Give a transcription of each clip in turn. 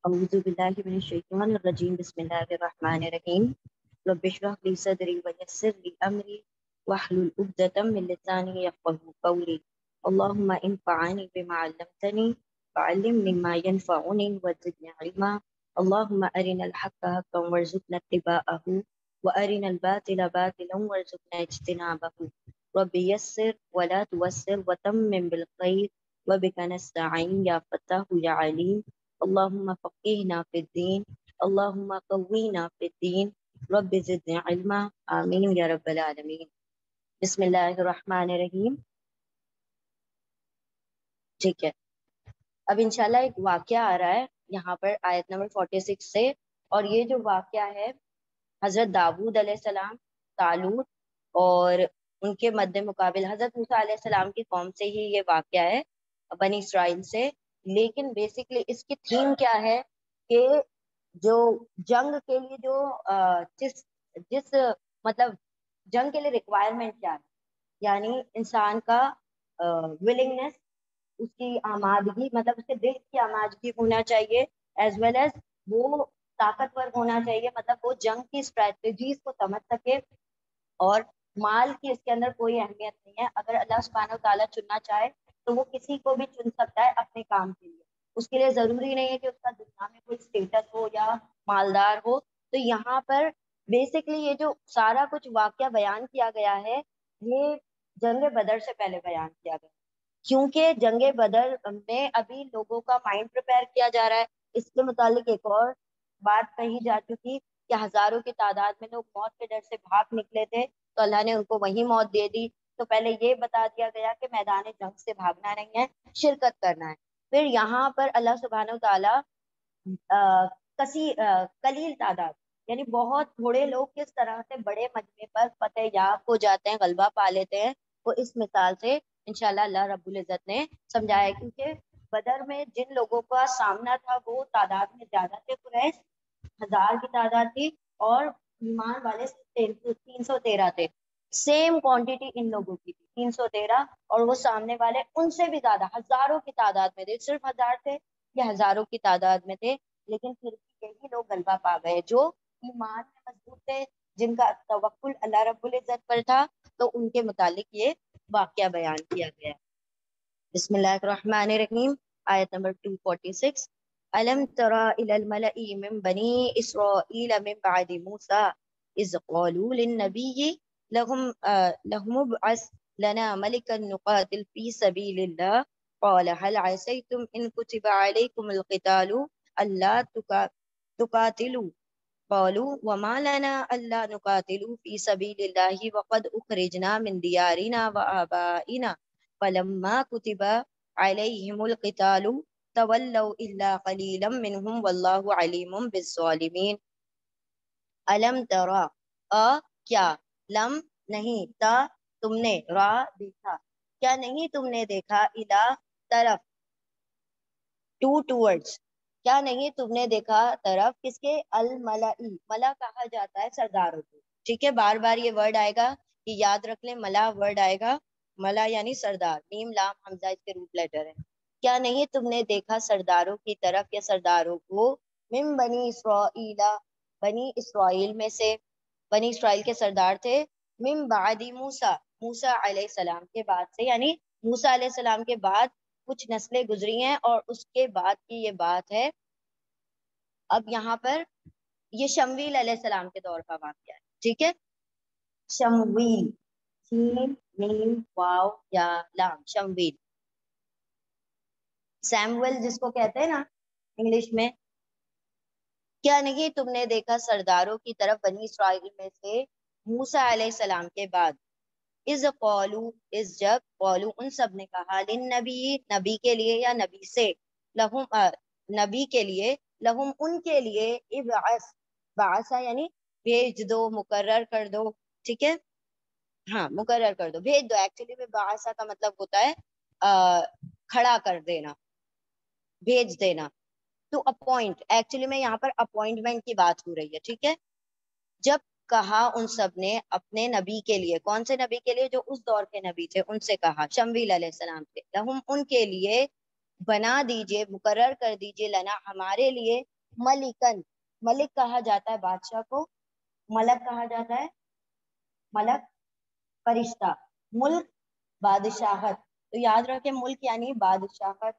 اعوذ باللہ من الشیطان الرجیم بسم اللہ الرحمن الرحیم رب اشرح لی صدری ویسر لی امری واحلل عقدۃ من لسانی یفقهوا قولی اللهم انفعنی بما علمتنی وعلمنی ما ينفعنی وزدنی علما اللهم ارنا الحق حقا وارزقنا اتباعه وارنا الباطل باطلا وارزقنا اجتنابه رب یسر ولا توسر وتمم بالخیر وبک نستعین یا فتاح یا علیم اللهم فقهنا في الدين اللهم قوينا في الدين رب زدنا علما آمین یا رب العالمین. بسم اللہ الرحمن الرحیم. ٹھیک ہے، اب انشاءاللہ ایک واقعہ آ رہا ہے یہاں پر آیت نمبر 46 سے، اور یہ جو واقعہ ہے حضرت داؤد علیہ السلام، طالوت اور ان کے مد مقابل حضرت موسیٰ علیہ السلام کی قوم سے ہی یہ واقعہ ہے، بنی اسرائیل سے. لیکن بیسکلی اس کی تھیم کیا ہے کہ جو جنگ کے لیے جو جس مطلب جنگ کے لیے ریکوائرمنٹ کیا ہے، یعنی انسان کا ولنگنس، اس کی آمادگی، مطلب اس کے دل کی آمادگی ہونا چاہیے، ایز ویل ایز وہ طاقتور ہونا چاہیے، مطلب وہ جنگ کی اسٹریٹجیز کو سمجھ سکے. اور مال کی اس کے اندر کوئی اہمیت نہیں ہے، اگر اللہ سبحانہ وتعالیٰ چننا چاہے تو وہ کسی کو بھی چن سکتا ہے اپنے کام کے لیے. اس کے لیے ضروری نہیں ہے کہ اس کا دنیا میں کوئی اسٹیٹس ہو یا مالدار ہو. تو یہاں پر بیسکلی یہ جو سارا کچھ واقعہ بیان کیا گیا ہے یہ جنگ بدر سے پہلے بیان کیا گیا، کیونکہ جنگ بدر میں ابھی لوگوں کا مائنڈ پریپئر کیا جا رہا ہے. اس کے متعلق ایک اور بات کہی جا چکی کہ ہزاروں کی تعداد میں لوگ موت کے ڈر سے بھاگ نکلے تھے تو اللہ نے ان کو وہی موت دے دی. تو پہلے یہ بتا دیا گیا کہ میدان جنگ سے بھاگنا نہیں ہے، شرکت کرنا ہے. پھر یہاں پر اللہ سبحانہ وتعالیٰ قلیل تعداد یعنی بہت تھوڑے لوگ کس طرح سے بڑے مجمع پر فتح یاب ہو جاتے ہیں، غلبہ پا لیتے ہیں، وہ اس مثال سے انشاءاللہ اللہ رب العزت نے سمجھایا ہے. کیونکہ بدر میں جن لوگوں کا سامنا تھا وہ تعداد میں زیادہ تھے، قریش 1000 کی تعداد تھی اور ایمان والے 313 تھے. سیم کوانٹٹی ان لوگوں کی تھی 313، اور وہ سامنے والے ان سے بھی زیادہ ہزاروں کی تعداد میں تھے. صرف 1000 تھے یا ہزاروں کی تعداد میں تھے، لیکن پھر بھی یہی لوگ غلبہ پا گئے جو ایمان میں مضبوط تھے، جن کا توکل اللہ رب العزت پر تھا. تو ان کے متعلق یہ واقعہ بیان کیا گیا. بسم اللہ الرحمن الرحیم، آیت نمبر 246. ألم ترى إلى الملأ من بني إسرائيل من بعد موسى إذ قالوا للنبي لهم ابعث لنا ملكا نقاتل في سبيل الله قال هل عسيتم إن كتب عليكم القتال ألا تقاتلوا قالوا وما لنا ألا نقاتل في سبيل الله وقد أخرجنا من ديارنا وآبائنا فلما كتب عليهم القتال تولوا إلا قليلا منهم والله عليم بالظالمين. علم ترى کیا، لم نہیں، تا تم نے، را دیکھا، کیا نہیں تم نے دیکھا، الا طرف، ٹورڈز، کیا نہیں تم نے دیکھا طرف کس کے، الملائی، ملا کہا جاتا ہے سرداروں کو. ٹھیک ہے، بار بار یہ ورڈ آئے گا کہ یاد رکھ لیں، ملا ورڈ آئے گا، ملا یعنی سردار، میم لام حمزہ اس کے روٹ لیٹر ہے. کیا نہیں تم نے دیکھا سرداروں کی طرف یا سرداروں کو، من بنی اسرائیل، بنی اسرائیل میں سے، بنی اسرائیل کے سردار تھے، من بعد موسیٰ، موسیٰ علیہ السلام کے بعد سے، یعنی موسیٰ علیہ السلام کے بعد کچھ نسلیں گزری ہیں اور اس کے بعد کی یہ بات ہے. اب یہاں پر یہ شمویل علیہ السلام کے دور کا واقعہ ہے. ٹھیک ہے، شمویل، سین میم واو یا لام، شمویل، سیمویل جس کو کہتے ہیں نا انگلش میں. کیا نہیں تم نے دیکھا سرداروں کی طرف بنی اسرائیل میں سے موسیٰ علیہ السلام کے بعد، از قولو، از جب، قولو ان سب نے کہا، للنبی، نبی کے لیے یا نبی سے، لہم، نبی کے لیے، لہم ان کے لیے، ابعث، بعثا یعنی بھیج دو، مقرر کر دو. ٹھیک ہے، ہاں مقرر کر دو، بھیج دو. ایکچولی میں بعثا کا مطلب ہوتا ہے کھڑا کر دینا، بھیج دینا. ٹو اپوائنٹ، ایکچولی میں یہاں پر اپوائنٹمنٹ کی بات ہو رہی ہے. ٹھیک ہے، جب کہا ان سب نے اپنے نبی کے لیے، کون سے نبی کے لیے، جو اس دور کے نبی تھے، ان سے کہا، شمویل علیہ السلام سے، لہم ان کے لیے، بنا دیجئے، مقرر کر دیجئے لنا ہمارے لیے، ملکن، ملک کہا جاتا ہے بادشاہ کو، ملک کہا جاتا ہے، ملک فرشتہ، ملک بادشاہت، تو یاد رکھیں ملک یعنی بادشاہت،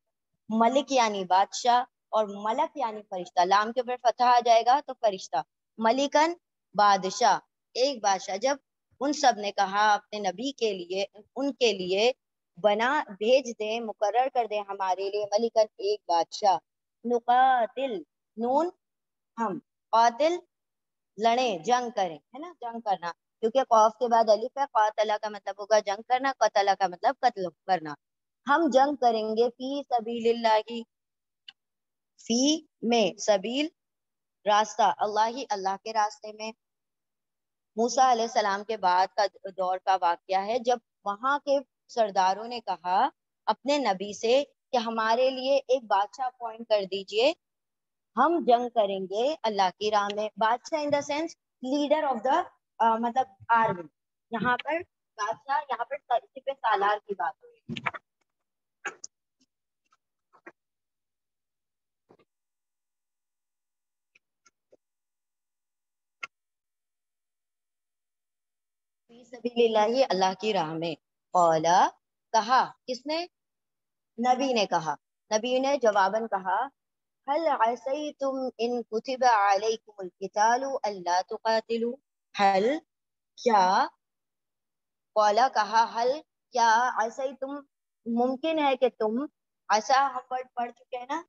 ملک یعنی بادشاہ، اور ملک یعنی فرشتہ، لام کے اوپر فتح آ جائے گا تو فرشتہ، ملکن بادشاہ، ایک بادشاہ. جب ان سب نے کہا اپنے نبی کے لیے، ان کے لیے بنا بھیج دیں، مقرر کر دیں ہمارے لیے، ملکن ایک بادشاہ، نقاتل، نون ہم، قاتل لڑیں، جنگ کریں، ہے نا، جنگ کرنا، کیونکہ قوف کے بعد الف ہے، قاتلہ کا مطلب ہوگا جنگ کرنا، قتلہ کا مطلب قتل کرنا. ہم جنگ کریں گے فی سبیل اللہ، فی میں، سبیل راستہ، اللہ اللہ کے راستے میں. موسیٰ علیہ السلام کے بعد کا دور کا واقعہ ہے، جب وہاں کے سرداروں نے کہا اپنے نبی سے کہ ہمارے لیے ایک بادشاہ اپوائنٹ کر دیجئے، ہم جنگ کریں گے اللہ کی راہ میں. بادشاہ in the sense leader of the مطلب آرمی، یہاں پر بادشاہ، یہاں پر سپہ سالار کی بات ہو رہی ہے. فی سبیل اللہ، اللہ کی راہ میں. قولا کہا، کس نے؟ نبی نے کہا، نبی نے جواباً کہا، هل عسیتم ان کتب علیکم القتال الا تقاتلوا، هل کیا، قولا کہا، هل کیا، عسیتم ممکن ہے کہ تم، عسا ہم پڑھ چکے ہیں نا،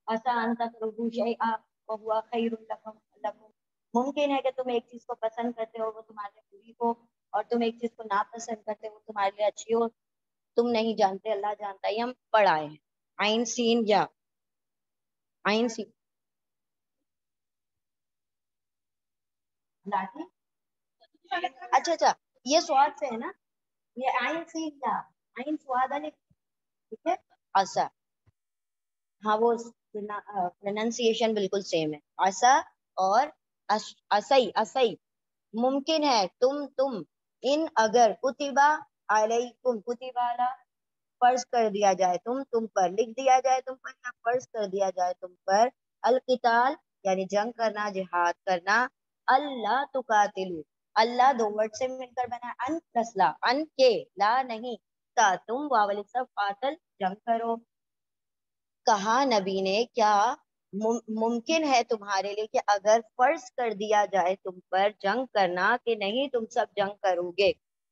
عسا ان تکرہوا شیئا وہو خیر لکم، ممکن ہے کہ تم ایک چیز کو پسند کرتے ہو وہ تمہارے لیے بری ہو، اور تم ایک چیز کو ناپسند کرتے ہو وہ تمہارے لیے اچھی ہو. تم نہیں جانتے، اللہ جانتا ہے. یہ ہم پڑھائے ہیں، عین سین یا عین سین لاٹھی، اچھا اچھا، یہ سواد سے ہے نا، یہ عین سین یا عین سواد ہے، ٹھیک ہے. عسا، ہاں وہ پروننسیشن بالکل سیم ہے، عسا اور اسئی، اسئی، ممکن ہے تم ان اگر کتبہ علیکم، کتبہ فرض کر دیا جائے تم پر، لکھ دیا جائے تم پر، یا فرض کر دیا جائے تم پر، القتال یعنی جنگ کرنا، جہاد کرنا، اللہ تقاتلو، اللہ دو ورڈ سے مل کر بنا، ان پلس لا، ان کے، لا نہیں، تا تم واول سب، قاتل جنگ کرو. کہا نبی نے، کیا ممکن ہے تمہارے لیے کہ اگر فرض کر دیا جائے تم پر جنگ کرنا، کہ نہیں تم سب جنگ کرو گے،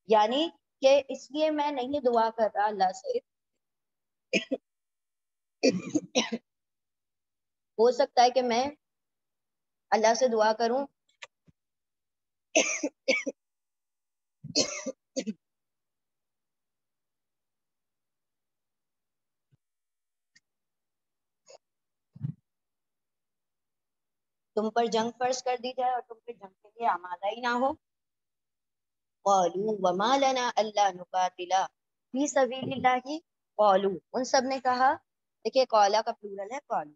یعنی کہ اس لیے میں نہیں دعا کر رہا اللہ سے، ہو سکتا ہے کہ میں اللہ سے دعا کروں تم پر جنگ فرض کر دی جائے اور تم پہ جنگ کے لیے آمادہ ہی نہ ہو. قالوا وما لنا الا نقاتل فی سبیل اللہ، قالوا ان سب نے کہا، دیکھیے قولا کا پلورل ہے قالوا،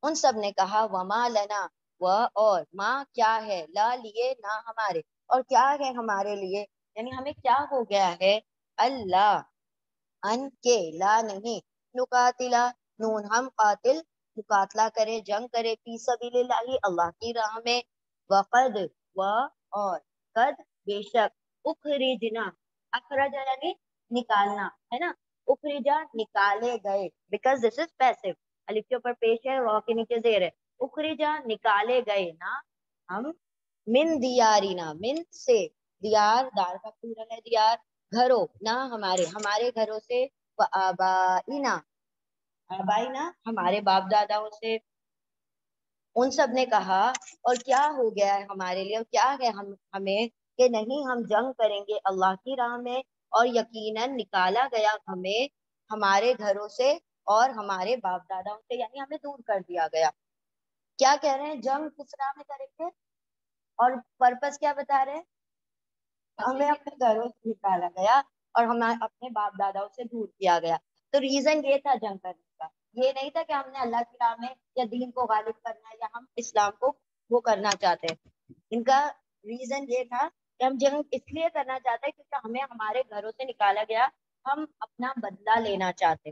ان سب نے کہا، وما لنا، و اور، ما کیا ہے، لا لیے، نہ ہمارے، اور کیا ہے ہمارے لیے، یعنی ہمیں کیا ہو گیا ہے، اللہ ان کے، لا نہیں، نقاتلا نون ہم، قاتل مقاتلہ کرے، جنگ کرے، فی سبیل اللہ اللہ کی راہ میں، وقد، و اور، قد بے شک، اخرجنا، اخرجا یعنی نکالنا، ہے نا، اخرجا نکالے گئے، بیکاز دس از پیسو، الف کے اوپر پیش ہے، واو کے نیچے زیر ہے، اخرجا نکالے گئے نا ہم، من دیارینا، من سے، دیار دار کا پلورل ہے دیار، گھروں نہ ہمارے، ہمارے گھروں سے، آبائنا، آبائنا ہمارے باپ داداؤں سے. ان سب نے کہا، اور کیا ہو گیا ہے ہمارے لیے، اور کیا ہے ہمیں کہ نہیں ہم جنگ کریں گے اللہ کی راہ میں، اور یقیناً نکالا گیا ہمیں ہمارے گھروں سے اور ہمارے باپ داداؤں سے، یعنی ہمیں دور کر دیا گیا. کیا کہہ رہے ہیں، جنگ کس راہ میں کریں گے، اور پرپس کیا بتا رہے ہیں، ہمیں اپنے گھروں سے نکالا گیا اور ہمیں اپنے باپ داداؤں سے دور کیا گیا. تو ریزن یہ تھا جنگ کرنے کا، یہ نہیں تھا کہ ہم نے اللہ کی راہ میں یا دین کو غالب کرنا ہے، یا ہم اسلام کو وہ کرنا چاہتے ہیں. ان کا ریزن یہ تھا کہ ہم جنگ اس لیے کرنا چاہتے ہیں کیونکہ ہمیں ہمارے گھروں سے نکالا گیا، ہم اپنا بدلہ لینا چاہتے.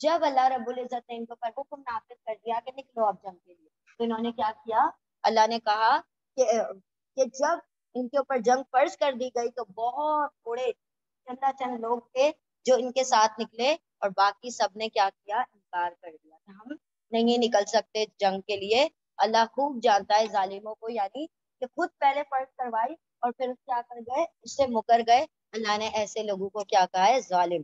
جب اللہ رب العزت نے ان کے اوپر حکم نافذ کر دیا کہ نکلو اب جنگ کے لیے، تو انہوں نے کیا کیا؟ اللہ نے کہا کہ جب ان کے اوپر جنگ فرض کر دی گئی تو بہت تھوڑے چند چند لوگ تھے جو ان کے ساتھ نکلے، اور باقی سب نے کیا کیا؟ انکار کر دیا کہ ہم نہیں نکل سکتے جنگ کے لیے۔ اللہ خوب جانتا ہے ظالموں کو، یعنی کہ خود پہلے فرض کروائی اور پھر کیا کر گئے؟ اس سے مکر گئے۔ اللہ نے ایسے لوگوں کو کیا کہا ہے؟ ظالم،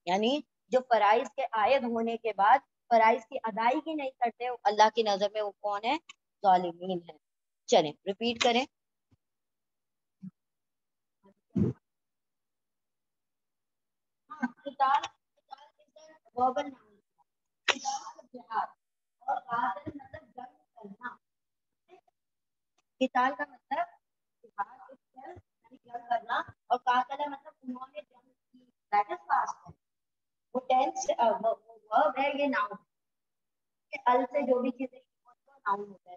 یعنی جو فرائض کے عائد ہونے کے بعد فرائض کی ادائیگی نہیں کرتے، اللہ کی نظر میں وہ کون ہے؟ ظالمین ہے۔ چلیں ریپیٹ کریں۔ قتال کا مطلب جنگ کرنا، اور قاتل مطلب انہوں نے جنگ کی، دیٹ از پاسٹ ہے، وہ ٹینس ورب ہے، یہ ناؤن ہے، ال سے جو بھی چیزیں ناؤن ہوتا ہے۔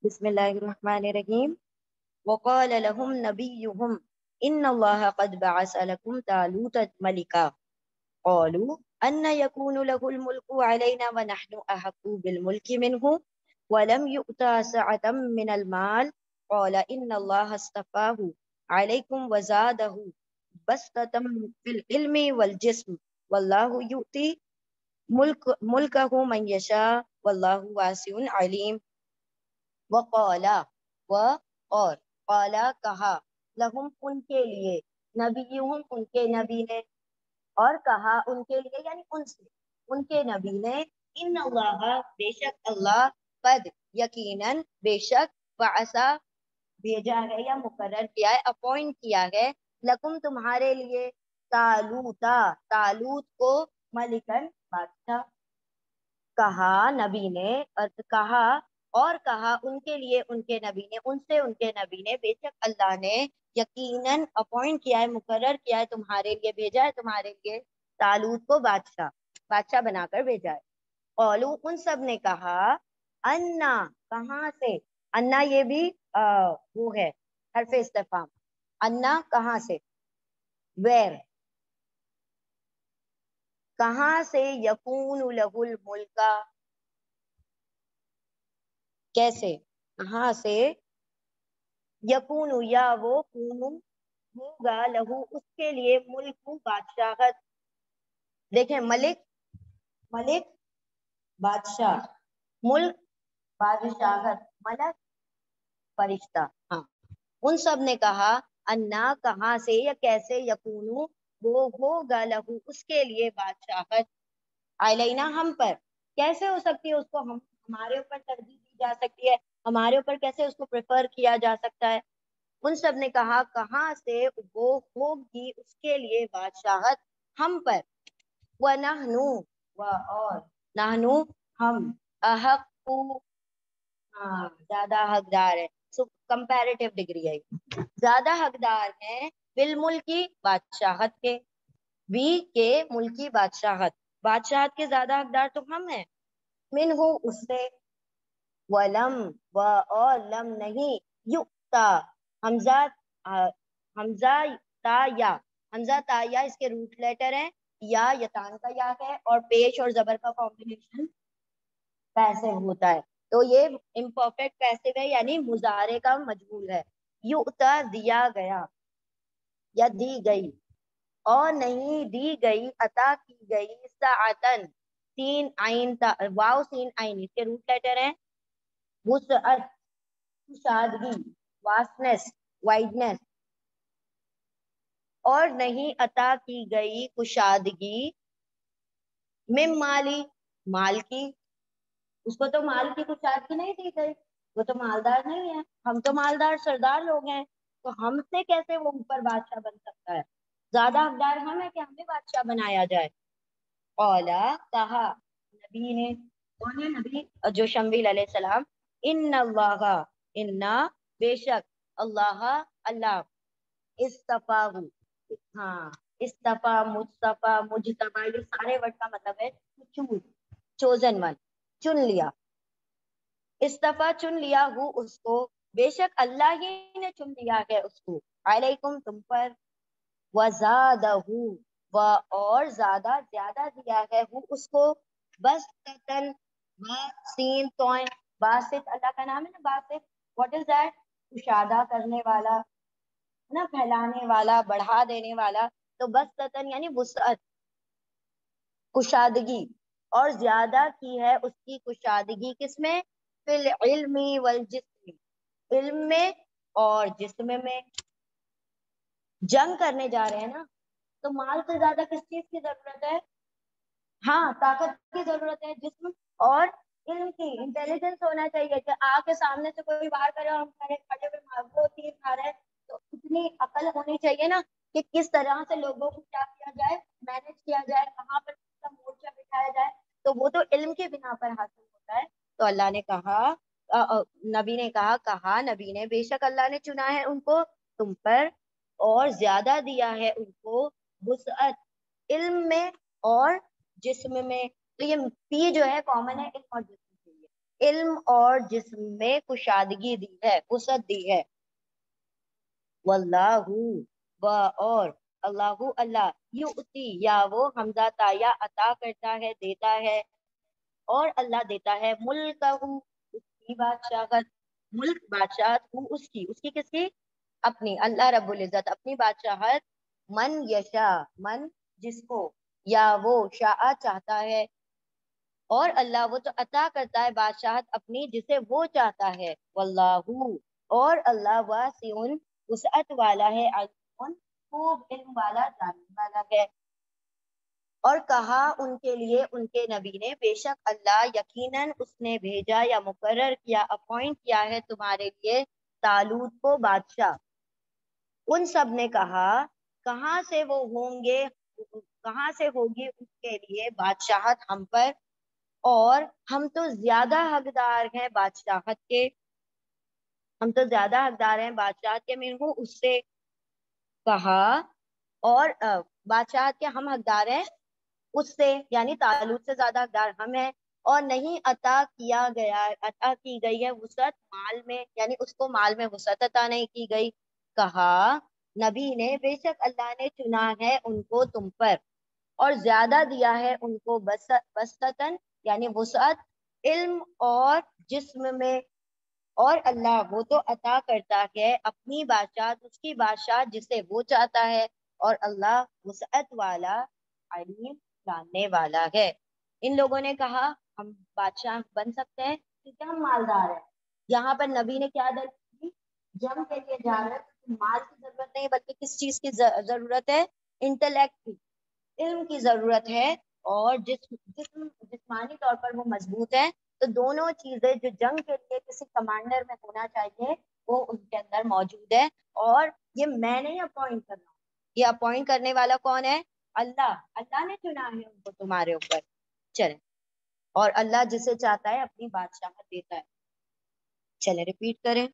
بسم اللہ الرحمن الرحیم۔ وقال لهم نبيهم إن الله قد بعث لكم طالوت ملكا قالوا أن يكون له الملك علينا ونحن أحق بالملك منه ولم يؤت سعة من المال قال إن الله اصطفاه عليكم وزاده بسطة في العلم والجسم والله يؤتي ملكه من يشاء والله واسع عليم۔ وقالا اور قالا کہا، لہم ان کے لیے، نبیہم ان کے نبی نے، اور کہا ان کے لیے یعنی ان سے، ان کے نبی نے، ان اللہ بے شک اللہ، قد یقیناً بے شک، بعثا بھیجا ہے یا مقرر کیا ہے، اپوائنٹ کیا ہے، لکم تمہارے لیے، طالوتا طالوت کو، ملکن بادشاہ، کہا نبی نے، اور کہا ان کے لیے ان کے نبی نے، ان سے ان کے نبی نے، بے شک اللہ نے یقیناً اپوائنٹ کیا ہے، مقرر کیا ہے، تمہارے لیے بھیجا ہے، تمہارے لیے طالوت کو بادشاہ بنا کر بھیجا ہے۔ قولو ان سب نے کہا، انا کہاں سے، انا یہ بھی وہ ہے حرف استفہام، انا کہاں سے، ویر، کہاں سے، یکون لہ الملک، کیسے، کہاں سے، یکون یا وہ، کون ہوگا، لہو اس کے لیے، ملک بادشاہت، دیکھیں ملک بادشاہ، ملک بادشاہت، ملک فرشتہ، ہاں، ان سب نے کہا، انا کہاں سے یا کیسے، یکونو وہ ہوگا، لہو اس کے لیے، بادشاہت، علینا ہم پر، کیسے ہو سکتی ہے، اس کو ہمارے اوپر ترجیح دی جا سکتی ہے، ہمارے اوپر کیسے اس کو پریفر کیا جا سکتا ہے۔ ان سب نے کہا کہاں سے وہ ہوگی اس کے لیے بادشاہت ہم پر، وَنَحْنُ اور نحنو ہم، احق زیادہ حقدار ہے، کمپیریٹیو ڈگری ہے، زیادہ حقدار ہیں، بالملکی بادشاہت کے، بھی کے ملکی بادشاہت کے زیادہ حقدار تو ہم ہیں، من ہو اس سے، ولم اور لم نہیں، یؤتا حمزہ حمزہ تا یا اس کے روٹ لیٹر ہیں، یا یتان کا یا ہے، اور پیش اور زبر کا کمبینیشن پیسے ہوتا ہے، تو یہ امپرفیکٹ پیسو ہے، یعنی مضارع کا مجہول ہے، یؤتا دیا گیا یا دی گئی، اور نہیں دی گئی، عطا کی گئی، ساعتن سین عین واو سین عین اس کے روٹ لیٹر ہیں، وسعت کشادگی، واسٹنس وائڈنس، اور نہیں عطا کی گئی کشادگی، من مالی مال کی، اس کو تو مال کی کشادگی نہیں دی گئی، وہ تو مالدار نہیں ہے، ہم تو مالدار سردار لوگ ہیں، تو ہم سے کیسے وہ اوپر بادشاہ بن سکتا ہے، زیادہ حقدار ہم ہیں کہ ہمیں بادشاہ بنایا جائے۔ اولا کہا نبی نے، کون ہے نبی؟ جو شمویل علیہ السلام، ان اللہ انا بے شک اللہ اللہ، استفاہ ہاں استفا, مصطفیٰ, مجتبا, یہ سارے ورڈ کا مطلب ہے چوز, چوزن ون, چن لیا. استفا چن لیا ہو اس کو, بے شک اللہ ہی نے چن لیا ہے اس کو, علیکم تم پر, وزادہ و اور زیادہ دیا ہے وہ اس کو, بسطن سین توئن, باسط اللہ کا نام ہے نا, باسط, واٹ از دیٹ, کشادہ کرنے والا نا, پھیلانے والا, بڑھا دینے والا. تو بسطن یعنی وسعت, کشادگی, اور زیادہ کی ہے اس کی کشادگی کس میں, فی العلم والجسم, علم میں اور جسم میں. جنگ کرنے جا رہے ہیں نا, تو مال سے زیادہ کس چیز کی ضرورت ہے, ہاں طاقت کی ضرورت ہے, جسم اور علم کی, انٹیلیجنس ہونا چاہیے کہ آ کے سامنے سے کوئی وار کرے اور ہم کھڑے ہوئے وہ تیر کھا رہے ہیں, تو اتنی عقل ہونی چاہیے نا کہ کس طرح سے لوگوں کو کیا کیا جائے, مینج کیا جائے, کہاں پر مورچہ بٹھایا جائے. تو وہ تو علم کے بنا پر حاصل ہوتا ہے. تو اللہ نے کہا, نبی نے کہا نبی نے, بے شک اللہ نے چنا ہے ان کو تم پر, اور زیادہ دیا ہے ان کو وسعت, علم میں اور جسم میں. تو یہ پی جو ہے کامن ہے علم اور جسم کے لیے, علم اور جسم میں کشادگی دی ہے, وسعت دی ہے. واللہ و اور اللہ, اللہ یؤتی یا وہ حمزہ تا یا عطا کرتا ہے, دیتا ہے, اور اللہ دیتا ہے ملکہ اس کی بادشاہت, ملک بادشاہت اس کی کس کی, اپنی, اللہ رب العزت اپنی بادشاہت, من یشا من جس کو, یا وہ شاء چاہتا ہے, اور اللہ وہ تو عطا کرتا ہے بادشاہت اپنی جسے وہ چاہتا ہے. واللہ اور اللہ واسع وسعت والا ہے, علیم خوب علم والا, جاننے والا ہے. اور کہا ان کے لیے ان کے نبی نے, بے شک اللہ یقیناً اس نے بھیجا یا مقرر کیا, اپوائنٹ کیا ہے تمہارے لیے طالوت کو بادشاہ. ان سب نے کہا کہاں سے وہ ہوں گے, کہاں سے ہوگی اس کے لیے بادشاہت ہم پر, اور ہم تو زیادہ حقدار ہیں بادشاہت کے, ہم تو زیادہ حقدار ہیں بادشاہت کے, میں ہوں اس سے کہا, اور بادشاہت کے ہم حقدار ہیں اس سے, یعنی طالوت سے زیادہ حقدار ہم ہیں. اور نہیں عطا کی گئی ہے وسعت مال میں, یعنی اس کو مال میں وسعت عطا نہیں کی گئی. کہا نبی نے, بے شک اللہ نے چنا ہے ان کو تم پر, اور زیادہ دیا ہے ان کو بسطن یعنی وسعت, علم اور جسم میں, اور اللہ وہ تو عطا کرتا ہے اپنی بادشاہت, اس کی بادشاہت جسے وہ چاہتا ہے, اور اللہ وسعت والا, علیم جاننے والا ہے. ان لوگوں نے کہا ہم بادشاہ بن سکتے ہیں کیونکہ ہم مالدار ہیں. یہاں پر نبی نے کیا دلیل دی, جنگ کے لیے جا رہے ہیں, مال کی ضرورت نہیں بلکہ کس چیز کی ضرورت ہے, انٹلیکٹ کی, علم کی ضرورت ہے, اور جسمانی طور پر وہ مضبوط ہے. تو دونوں چیزیں جو جنگ کے لیے کسی کمانڈر میں ہونا چاہیے وہ ان کے اندر موجود ہے. اور یہ میں نہیں اپوائنٹ کرنا, یہ اپوائنٹ کرنے والا کون ہے, اللہ, اللہ نے چنا ہے ان کو تمہارے اوپر. چلیں, اور اللہ جسے چاہتا ہے اپنی بادشاہت دیتا ہے. چلیں ریپیٹ کریں,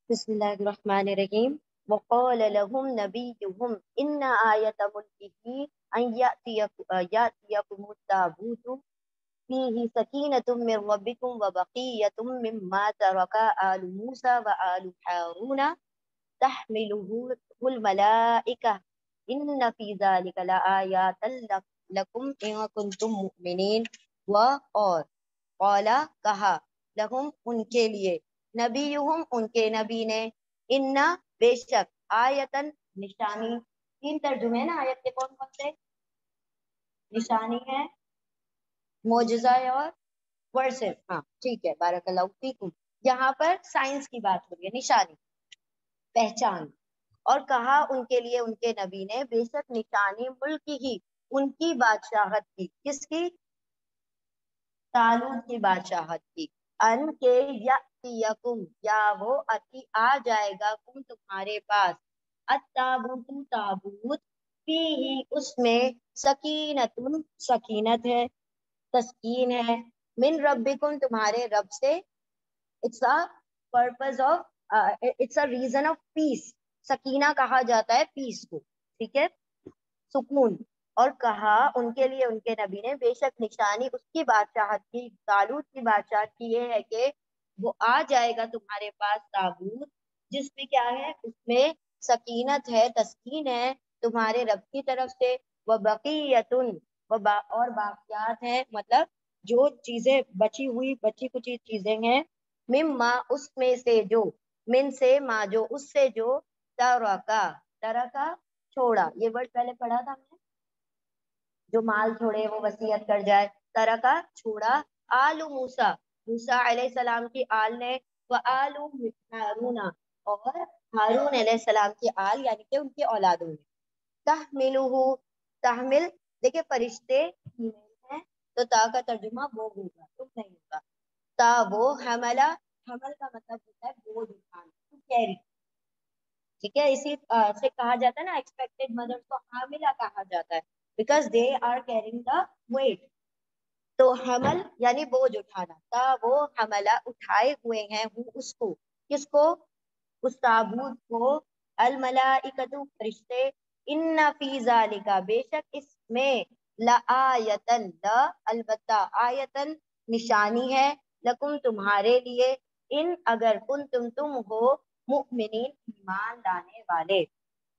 بسم اللہ الرحمن الرحیم. وقال لهم نبيهم إن آية ملكه أن يأتيكم التابوت فيه سكينة من ربكم وبقية مما ترك آل موسى وآل هارون تحمله الملائكة إن في ذلك لآيات لكم إن كنتم مؤمنين. اور قال کہا, لہم ان کے لیے, نبیہم ان کے نبی نے, ان بے شک, آیتن نشانی, تین ترجمے نا آیت کے کون کون سے, نشانی ہے, معجزہ ہے, اور ورسز, ہاں ٹھیک ہے, بارک اللہ فیکم. یہاں پر سائنس کی بات ہو رہی ہے, نشانی پہچان. اور کہا ان کے لیے ان کے نبی نے, بے شک نشانی ملک ہی, ان کی بادشاہت کی, کس کی, طالوت کی بادشاہت کی, ان کے یاتیکم یا وہ اتی آ جائے گا, تم تمہارے پاس, التابوت تابوت, فیہ اس میں, سکینت سکینت ہے, تسکین ہے, من ربکم تمہارے رب سے, it's a purpose of it's a reason of peace. سکینہ کہا جاتا ہے پیس کو, ٹھیک ہے, سکون. اور کہا ان کے لیے ان کے نبی نے, بے شک نشانی اس کی بادشاہت کی, طالوت کی بادشاہت کی یہ ہے کہ وہ آ جائے گا تمہارے پاس تابوت جس میں کیا ہے, اس میں سکینت ہے, تسکین ہے تمہارے رب کی طرف سے, وہ بقیتن اور باقیات ہیں, مطلب جو چیزیں بچی کچھ چیزیں ہیں, مما اس میں سے جو, من سے ما جو اس سے جو, ترکا چھوڑا, یہ ورڈ پہلے پڑھا تھا ہم نے, جو مال چھوڑے وہ وصیت کر جائے, ترکا چھوڑا, آل موسیٰ موسیٰ علیہ السلام کی آل نے, و آل ہارون اور ہارون علیہ السلام کی آل یعنی کہ ان کی اولادوں نے, تحملہ تحمل, دیکھیں فرشتے ہیں تو تا کا ترجمہ وہ ہوگا, تم نہیں ہوگا, تا وہ حملہ, حمل کا مطلب ہوتا ہے بوجھ اٹھانا, کیری, ٹھیک ہے, اسی سے کہا جاتا ہے نا ایکسپیکٹڈ مدر کو حاملہ کہا جاتا ہے, because they are carrying the weight. تو حمل یعنی بوجھ اٹھانا, تا وہ حملہ اٹھائے ہوئے ہیں اس کو, کس کو, اس تابوت کو, الملائکۃ فرشتے, ان فی ذالک بے شک اس میں, لآیتن لا البتہ, آیتن نشانی ہے, لکم تمہارے لیے, ان اگر تم ہو, مؤمنین ایمان لانے والے,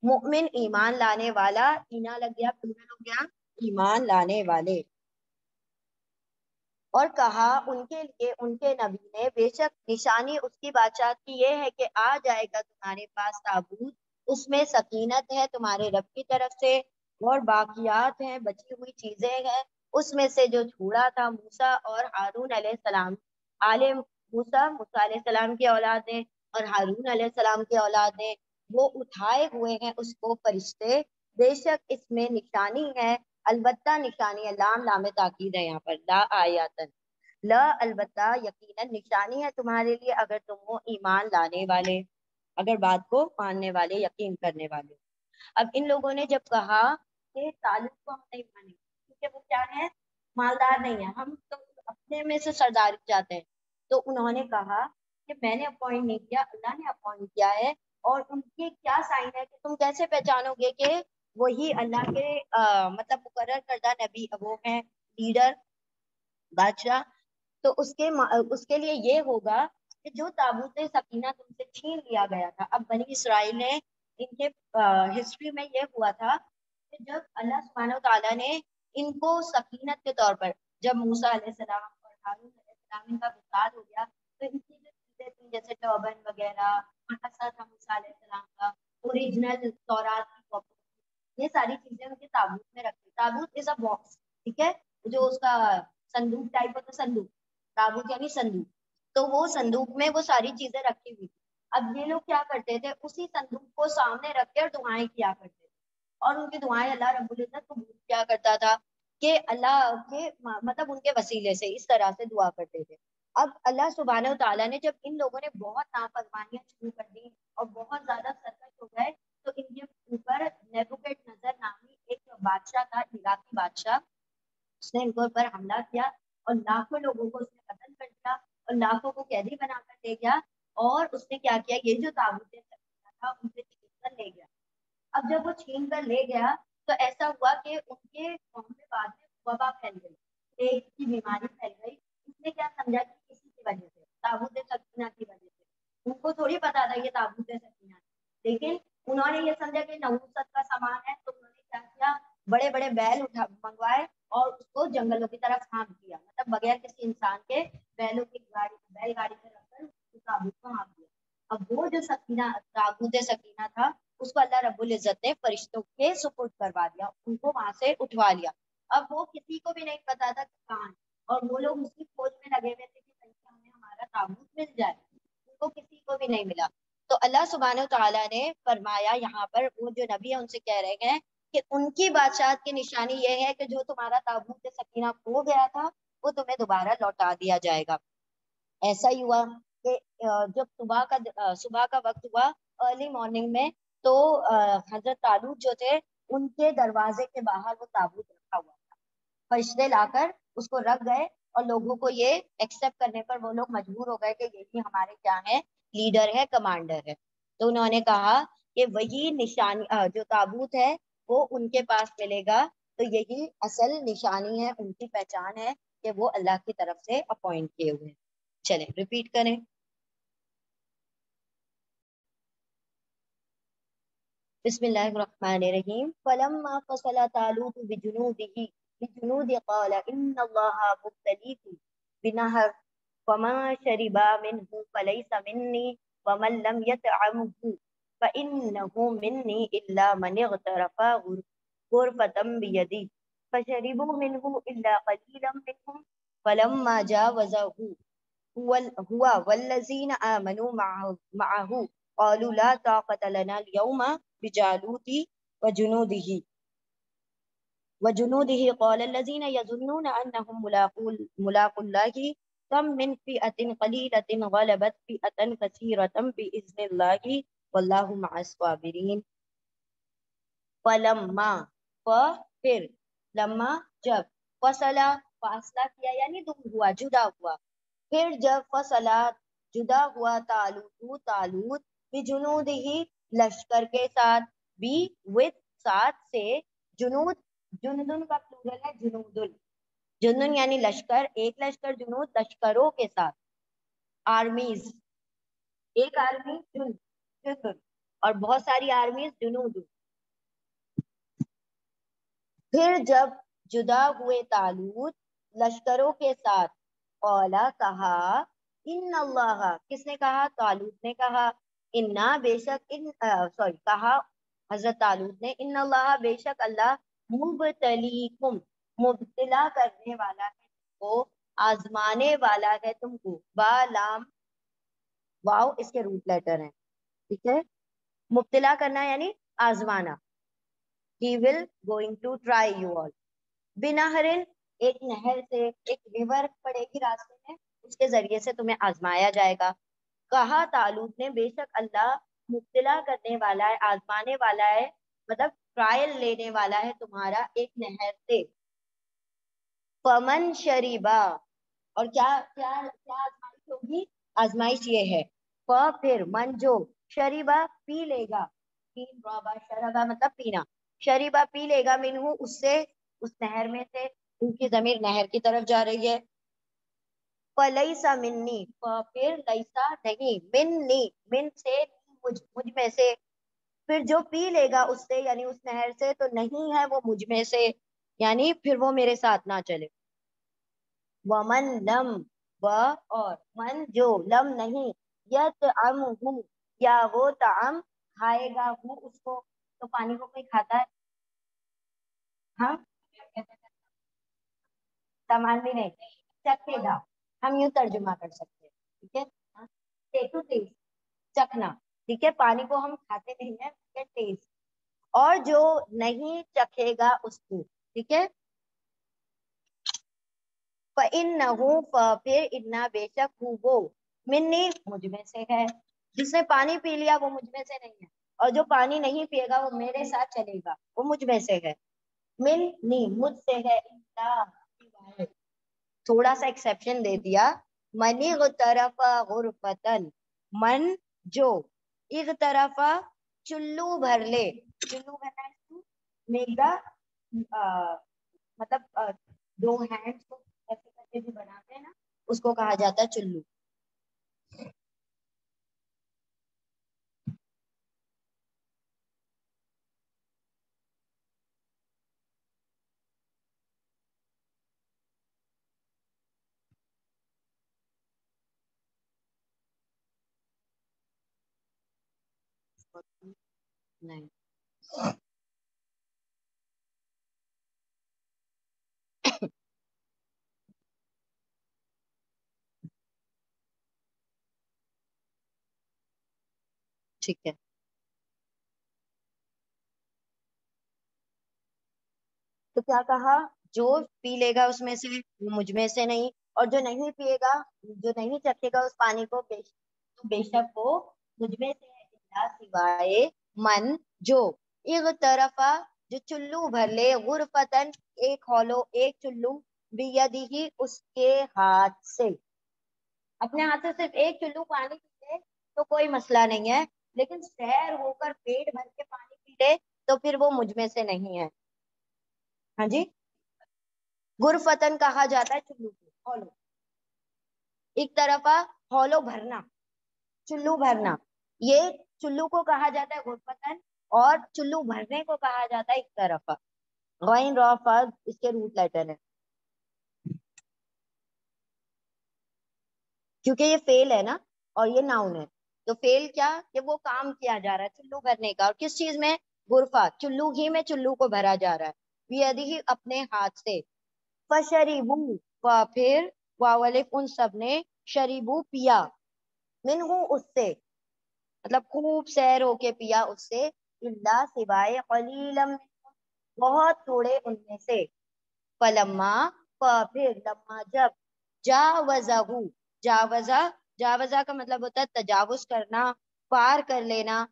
مؤمن ایمان لانے والا, اینا لگ گیا پلورل ہو گیا, ایمان لانے والے. اور کہا ان کے لیے ان کے نبی نے, بے شک نشانی اس کی بادشاہت کی یہ ہے کہ آ جائے گا تمہارے پاس تابوت, اس میں سکینت ہے تمہارے رب کی طرف سے, اور باقیات ہیں بچی ہوئی چیزیں ہیں, اس میں سے جو چھوڑا تھا موسیٰ اور ہارون علیہ السلام, آل موسیٰ علیہ السلام کی اولاد نے اور ہارون علیہ السلام کی اولاد نے, وہ اٹھائے ہوئے ہیں اس کو فرشتے, بے شک اس میں نشانی ہے, البتہ نشانی ہے, لام تاکید ہے یہاں پر, لا آیاتن, لا البتہ یقیناً نشانی ہے تمہارے لیے اگر تم ہو ایمان لانے والے, اگر بات کو ماننے والے, یقین کرنے والے. اب ان لوگوں نے جب کہا کہ طالوت کو ہم نہیں مانیں کیونکہ وہ کیا ہے, مالدار نہیں ہے, ہم تو اپنے میں سے سردار جاتے ہیں, تو انہوں نے کہا کہ میں نے اپوائنٹ نہیں کیا, اللہ نے اپوائنٹ کیا ہے, اور ان کے کیا سائن ہے کہ تم کیسے پہچانو گے کہ وہی اللہ کے مطلب مقرر کردہ نبی وہ ہیں, لیڈر, بادشاہ. تو اس کے لیے یہ ہوگا کہ جو تابوت سکینہ تم سے چھین لیا گیا تھا, اب بنی اسرائیل نے, ان کے ہسٹری میں یہ ہوا تھا کہ جب اللہ سبحانہ و تعالیٰ نے ان کو سکینت کے طور پر, جب موسیٰ علیہ السلام اور ہارون علیہ السلام ان کا وصال ہو گیا, تو ان کی جو چیزیں تھیں جیسے ٹربن وغیرہ, اثر تھا موسیٰ علیہ السلام کا, اوریجنل تورات کی کاپی, یہ ساری چیزیں ان کے تابوت میں رکھتی. تابوت از اے باکس, ٹھیک ہے, جو اس کا صندوق ٹائپ ہوتا, صندوق, تابوت یعنی صندوق, تو وہ صندوق میں وہ ساری چیزیں رکھی ہوئی تھی. اب یہ لوگ کیا کرتے تھے, اسی صندوق کو سامنے رکھ کے اور دعائیں کیا کرتے تھے, اور ان کی دعائیں اللہ رب العزت قبول کیا کرتا تھا کہ اللہ کے مطلب ان کے وسیلے سے اس طرح سے دعا کرتے تھے. اب اللہ سبحانہ و تعالیٰ نے جب ان لوگوں نے بہت نافرمانیاں شروع کر دی اور بہت زیادہ سرکش ہو گئے, تو ان کے اوپر نیبوکڈ نظر نامی ایک بادشاہ تھا, عراقی بادشاہ, اس نے ان کے اوپر حملہ کیا اور لاکھوں لوگوں کو اس نے قتل کر دیا اور لاکھوں کو قیدی بنا کر لے گیا. اور اس نے کیا کیا, یہ جو تابوت تھا ان سے چھین کر لے گیا. اب جب وہ چھین کر لے گیا تو ایسا ہوا کہ ان کے قوم میں بعد میں وبا پھیل گئی, ایک کی بیماری پھیل گئی. اس نے کیا سمجھا کہ کسی کی وجہ سے, تابوت سکینہ کی وجہ سے, ان کو تھوڑی پتا تھا یہ تابوت سکینہ ہے, لیکن انہوں نے یہ سمجھا کہ نحوست کا سامان ہے, تو انہوں نے کیا کیا, بڑے بڑے بیل منگوائے اور اس کو جنگلوں کی طرف ہانک دیا, مطلب بغیر کسی انسان کے بیلوں کی گاڑی, بیل گاڑی پہ رکھ کر اس تابوت کو ہانک دیا. اب وہ جو سکینہ تابوت سکینہ تھا, اس کو اللہ رب العزت نے فرشتوں کے سپرد کروا دیا, ان کو وہاں سے اٹھوا لیا. اب وہ کسی کو بھی نہیں پتا تھا کہ کہاں ہے, اور وہ لوگ اس کی کھوج میں لگے ہوئے تھے کہ کہیں ہمیں ہمارا تابوت مل جائے, ان کو کسی کو بھی نہیں ملا. تو اللہ سبحانہ و تعالیٰ نے فرمایا یہاں پر, وہ جو نبی ہے ان سے کہہ رہے ہیں کہ ان کی بادشاہت کی نشانی یہ ہے کہ جو تمہارا تابوت سکینہ کھو گیا تھا وہ تمہیں دوبارہ لوٹا دیا جائے گا. ایسا ہی ہوا کہ جب صبح کا وقت ہوا, ارلی مارننگ میں, تو حضرت طالوت جو تھے ان کے دروازے کے باہر وہ تابوت رکھا ہوا تھا. فرشتے لا کر اس کو رکھ گئے اور لوگوں کو یہ ایکسپٹ کرنے پر وہ لوگ مجبور ہو گئے کہ یہی ہمارے کیا ہے, لیڈر ہے، کمانڈر ہے. تو انہوں نے کہا کہ وہی نشانی جو تابوت ہے وہ ان کے پاس ملے گا، تو یہی اصل نشانی ہے، ان کی پہچان ہے کہ وہ اللہ کی طرف سے اپوائنٹ کیے ہوئے ہیں. چلیں ریپیٹ کریں. بسم اللہ الرحمن الرحیم. فلما فصل طالوت بجنود قال ان اللہ مبتلیکم بنہر فمن شرب منه فليس مني ومن لم يطعمه فإنه مني إلا من اغترف غرفة بيده فشربوا منه إلا قليلا منهم فلما جاوزه هو والذين آمنوا معه قالوا لا طاقة لنا اليوم بجالوت وجنوده قال الذين يظنون أنهم ملاقو الله كم من فئة قليلة غلبت فئة كثيرة بإذن الله والله مع الصابرين. فلما پھر لما جب فصلہ فاصلہ کیا یعنی دور ہوا، جدا ہوا. پھر جب فصلہ جدا ہوا طالوت بجنود ہی لشکر کے ساتھ، بھی with ساتھ سے، جنود جندن کا پلورل ہے جنودن. جنون یعنی لشکر، ایک لشکر، جنود لشکروں کے ساتھ، آرمیز. ایک آرمی جنود اور بہت ساری آرمیز جنود. پھر جب جدا ہوئے طالوت لشکروں کے ساتھ، اولا کہا، ان اللہ، کس نے کہا؟ طالوت نے کہا. انا بے شک کہا حضرت طالوت نے، ان اللہ بے شک اللہ مبتلیکم مبتلا کرنے والا ہے تم کو، آزمانے والا ہے تم کو. با لام واو اس کے روٹ لیٹر ہیں، ٹھیک ہے. مبتلا کرنا یعنی آزمانا. He will going to try you all. بنہرن ایک نہر سے، ایک ریور پڑے گی راستے میں، اس کے ذریعے سے تمہیں آزمایا جائے گا. کہا طالوت نے بے شک اللہ مبتلا کرنے والا ہے، آزمانے والا ہے، مطلب ٹرائل لینے والا ہے تمہارا ایک نہر سے. فمن شریبا، اور کیا کیا کیا آزمائش ہوگی؟ آزمائش یہ ہے، پھر من جو، شریبا پی لے گا، شربا مطلب پینا، شریبا پی لے گا، منہو اس سے، اس نہر میں سے. ان کی ضمیر نہر کی طرف جا رہی ہے. فلیسا منی، پھر لیسا نہیں، منی من سے، مجھ میں سے. پھر جو پی لے گا اس سے یعنی اس نہر سے تو نہیں ہے وہ مجھ میں سے، یعنی پھر وہ میرے ساتھ نہ چلے. ومن لم، اور من جو، لم نہیں، یطعمہ یا وہ طعام کھائے گا وہ اس کو. تو پانی کو کوئی کھاتا ہے؟ ہاں سامان بھی نہیں، چکھے گا، ہم یوں ترجمہ کر سکتے ہیں، ٹھیک ہے. ٹیسٹ چکھنا، ٹھیک ہے. پانی کو ہم کھاتے نہیں ہیں، ٹیسٹ. اور جو نہیں چکھے گا اس کو، ٹھیک ہے. فَإِنَّهُ پھر اِنَّا بے شک وہ منی مجھ میں سے ہے. جس نے پانی پی لیا وہ مجھ میں سے نہیں ہے، اور جو پانی نہیں پیے گا وہ میرے ساتھ چلے گا، وہ مجھ میں سے ہے. منی مجھ سے ہے، تھوڑا سا ایکسیپشن دے دیا. منی غطرف غرفتن، من جو، اغترفا چلو بھر لے. چلو بھرنا میک دا مطلب دو ہینڈ کو ایسے کر کے جو بناتے ہیں نا، اس کو کہا جاتا ہے چلو. نہیں ٹھیک ہے. تو کیا کہا؟ جو پی لے گا اس میں سے وہ مجھ میں سے نہیں، اور جو نہیں پیے گا، جو نہیں چکھے گا اس پانی کو، بے شک وہ مجھ میں سے ہے، اللہ سوائے من جو، اغترفا جو چلو بھر لے، غرفتن ایک ہولو، ایک چلو، بیدہی اس کے ہاتھ سے، اپنے ہاتھ سے صرف ایک چلو پانی پی لے تو کوئی مسئلہ نہیں ہے، لیکن سیر ہو کر پیٹ بھر کے پانی پی لے تو پھر وہ مجھ میں سے نہیں ہے. ہاں جی. غرفتن کہا جاتا ہے چلو کو، ہولو. ایک طرف ہولو بھرنا، چلو بھرنا، یہ چلو کو کہا جاتا ہے غرفتن، اور چلو بھرنے کو کہا جاتا ہے ایک طرف. غین را فا اس کے روٹ لیٹر ہے، کیونکہ یہ فیل ہے نا اور یہ ناؤن ہے. تو فیل کیا کہ وہ کام کیا جا رہا ہے چلو بھرنے کا، اور کس چیز میں؟ غرفہ، چلو ہی میں چلو کو بھرا جا رہا ہے بیدی اپنے ہاتھ سے. فشریبو، پھر واولف ان سب نے، شریبو پیا، منہو اس سے، مطلب خوب سیر ہو کے پیا اس سے، اللہ سوائے قلیلم، بہت تھوڑے ان میں سے. فلما، پھر، لما جب، جاوزہ، جاوزہ، جاوزہ کا مطلب ہوتا ہے تجاوز کرنا، پار کر لینا،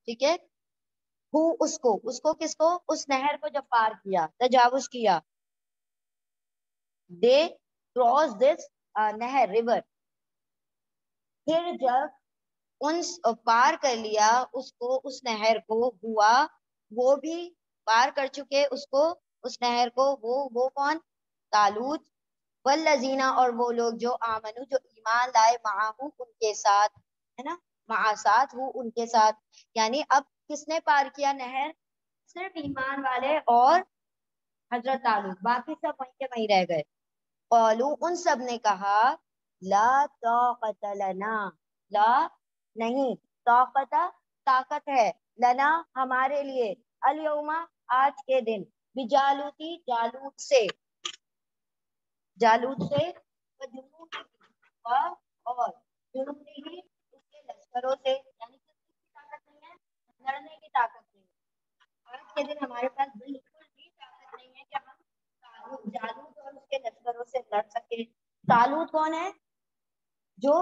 ٹھیک ہے. اس کو کس کو؟ اس نہر کو جب پار کیا، تجاوز کیا. دے کراس دس نہر، ریور. پھر جب ان پار کر لیا اس کو، اس نہر کو، ہوا وہ بھی پار کر چکے اس کو، اس نہر کو، وہ کون؟ طالوت. والذین، اور وہ لوگ جو آمنو، جو ایمان لائے، معاہو ان کے ساتھ، ہے نا، مع ساتھ، وہ ان کے ساتھ. یعنی اب کس نے پار کیا نہر؟ صرف ایمان والے اور حضرت طالوت، باقی سب وہیں کے وہیں رہ گئے. قالو، ان سب نے کہا، لا طاقت لنا، لا نہیں، طاقت طاقت ہے، لنا ہمارے لیے، الیوم آج کے دن، بجالوتی جالوت سے، جالوت سے، اور جنودی ہی اس کے لشکروں سے، یعنی کس کی طاقت نہیں ہے؟ لڑنے کی طاقت نہیں ہے. آج کے دن ہمارے پاس بالکل بھی طاقت نہیں ہے کہ ہم جالوت اور اس کے لشکروں سے لڑ سکے. طالوت کون ہے؟ جو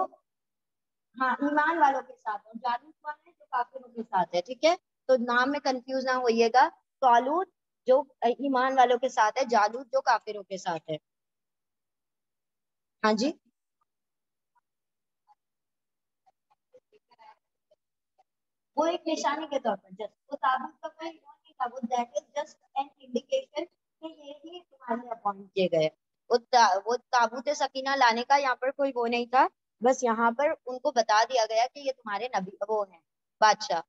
ہاں ایمان والوں کے ساتھ، اور جالوت کون ہے؟ جو کافروں کے ساتھ ہے. ٹھیک ہے، تو نام میں کنفیوز نہ ہوئیے گا. طالوت جو ایمان والوں کے ساتھ ہے، جالوت جو کافروں کے ساتھ ہے. ہاں جی. وہ ایک نشانی کے طور پر، جسٹ وہ تابوت کا کوئی وہ نہیں تھا، وہ that is just an indication کہ یہ ہی تمہارے اپوائنٹ کیے گئے. وہ تابوت سکینہ لانے کا یہاں پر کوئی وہ نہیں تھا، بس یہاں پر ان کو بتا دیا گیا کہ یہ تمہارے نبی وہ ہیں، بادشاہ،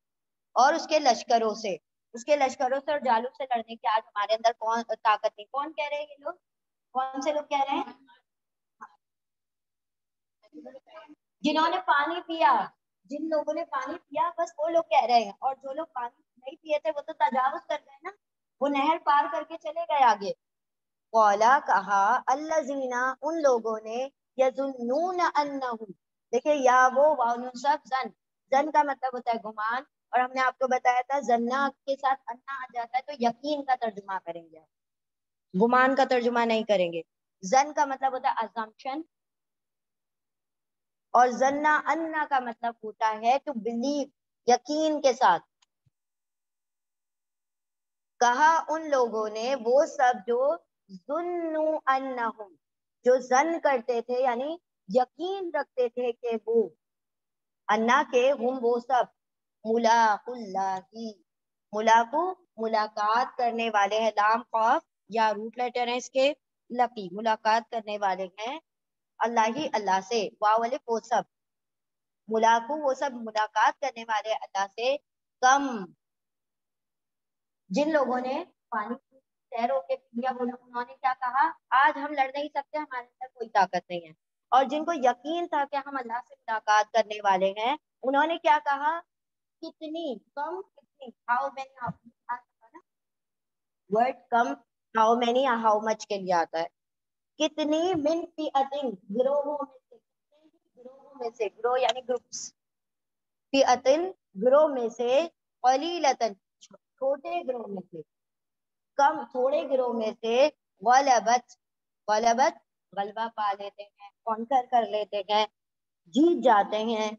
اور اس کے لشکروں سے، اس کے لشکروں سے اور جالوت سے لڑنے کی آج ہمارے اندر کون طاقت نہیں. کون کہہ رہے ہیں یہ لوگ؟ کون سے لوگ کہہ رہے ہیں؟ جنہوں نے پانی پیا، جن لوگوں نے پانی پیا بس وہ لوگ کہہ رہے ہیں، اور جو لوگ پانی نہیں پیے تھے وہ تو تجاوز کر گئے نا، وہ نہر پار کر کے چلے گئے آگے. قولا کہا، الذین ان لوگوں نے، یظنون انہم، دیکھیں یا وہ واؤ سب زن، زن کا مطلب ہوتا ہے گمان، اور ہم نے آپ کو بتایا تھا زنا کے ساتھ انا آ جاتا ہے تو یقین کا ترجمہ کریں گے، گمان کا ترجمہ نہیں کریں گے. زن کا مطلب ہوتا ہے assumption، اور زنا انا کا مطلب ہوتا ہے ٹو بلیو، یقین کے ساتھ. کہا ان لوگوں نے، وہ سب جو ظنوا انہم، جو زن کرتے تھے یعنی یقین رکھتے تھے کہ وہ، انا کے، ہم وہ سب، ملاق اللہ، ملاقو ملاقات کرنے والے ہیں، لام قاف یا روٹ لیٹر ہیں اس کے، لقی ملاقات کرنے والے ہیں، اللہ ہی اللہ سے، واو الف وہ سب، ملاقو وہ سب ملاقات کرنے والے اللہ سے. کم، جن لوگوں نے پانی تیروں کے پیا انہوں نے کیا کہا؟ آج ہم لڑ نہیں سکتے، ہمارے اندر کوئی طاقت نہیں ہے. اور جن کو یقین تھا کہ ہم اللہ سے ملاقات کرنے والے ہیں، انہوں نے کیا کہا؟ کتنی کم، کتنی، how many, word come how many یا ہاؤ مچ کے لیے آتا ہے. کتنی، من فئتن، گروہوں میں سے، گروہوں میں سے، گروہ یعنی گروپس، فئتن گروہ میں سے، قلیلتن چھوٹے گروہ میں سے، کم تھوڑے گروہ میں سے، غلبت، غلبت غلبہ پا لیتے ہیں، کانکر کر لیتے ہیں، جیت جاتے ہیں،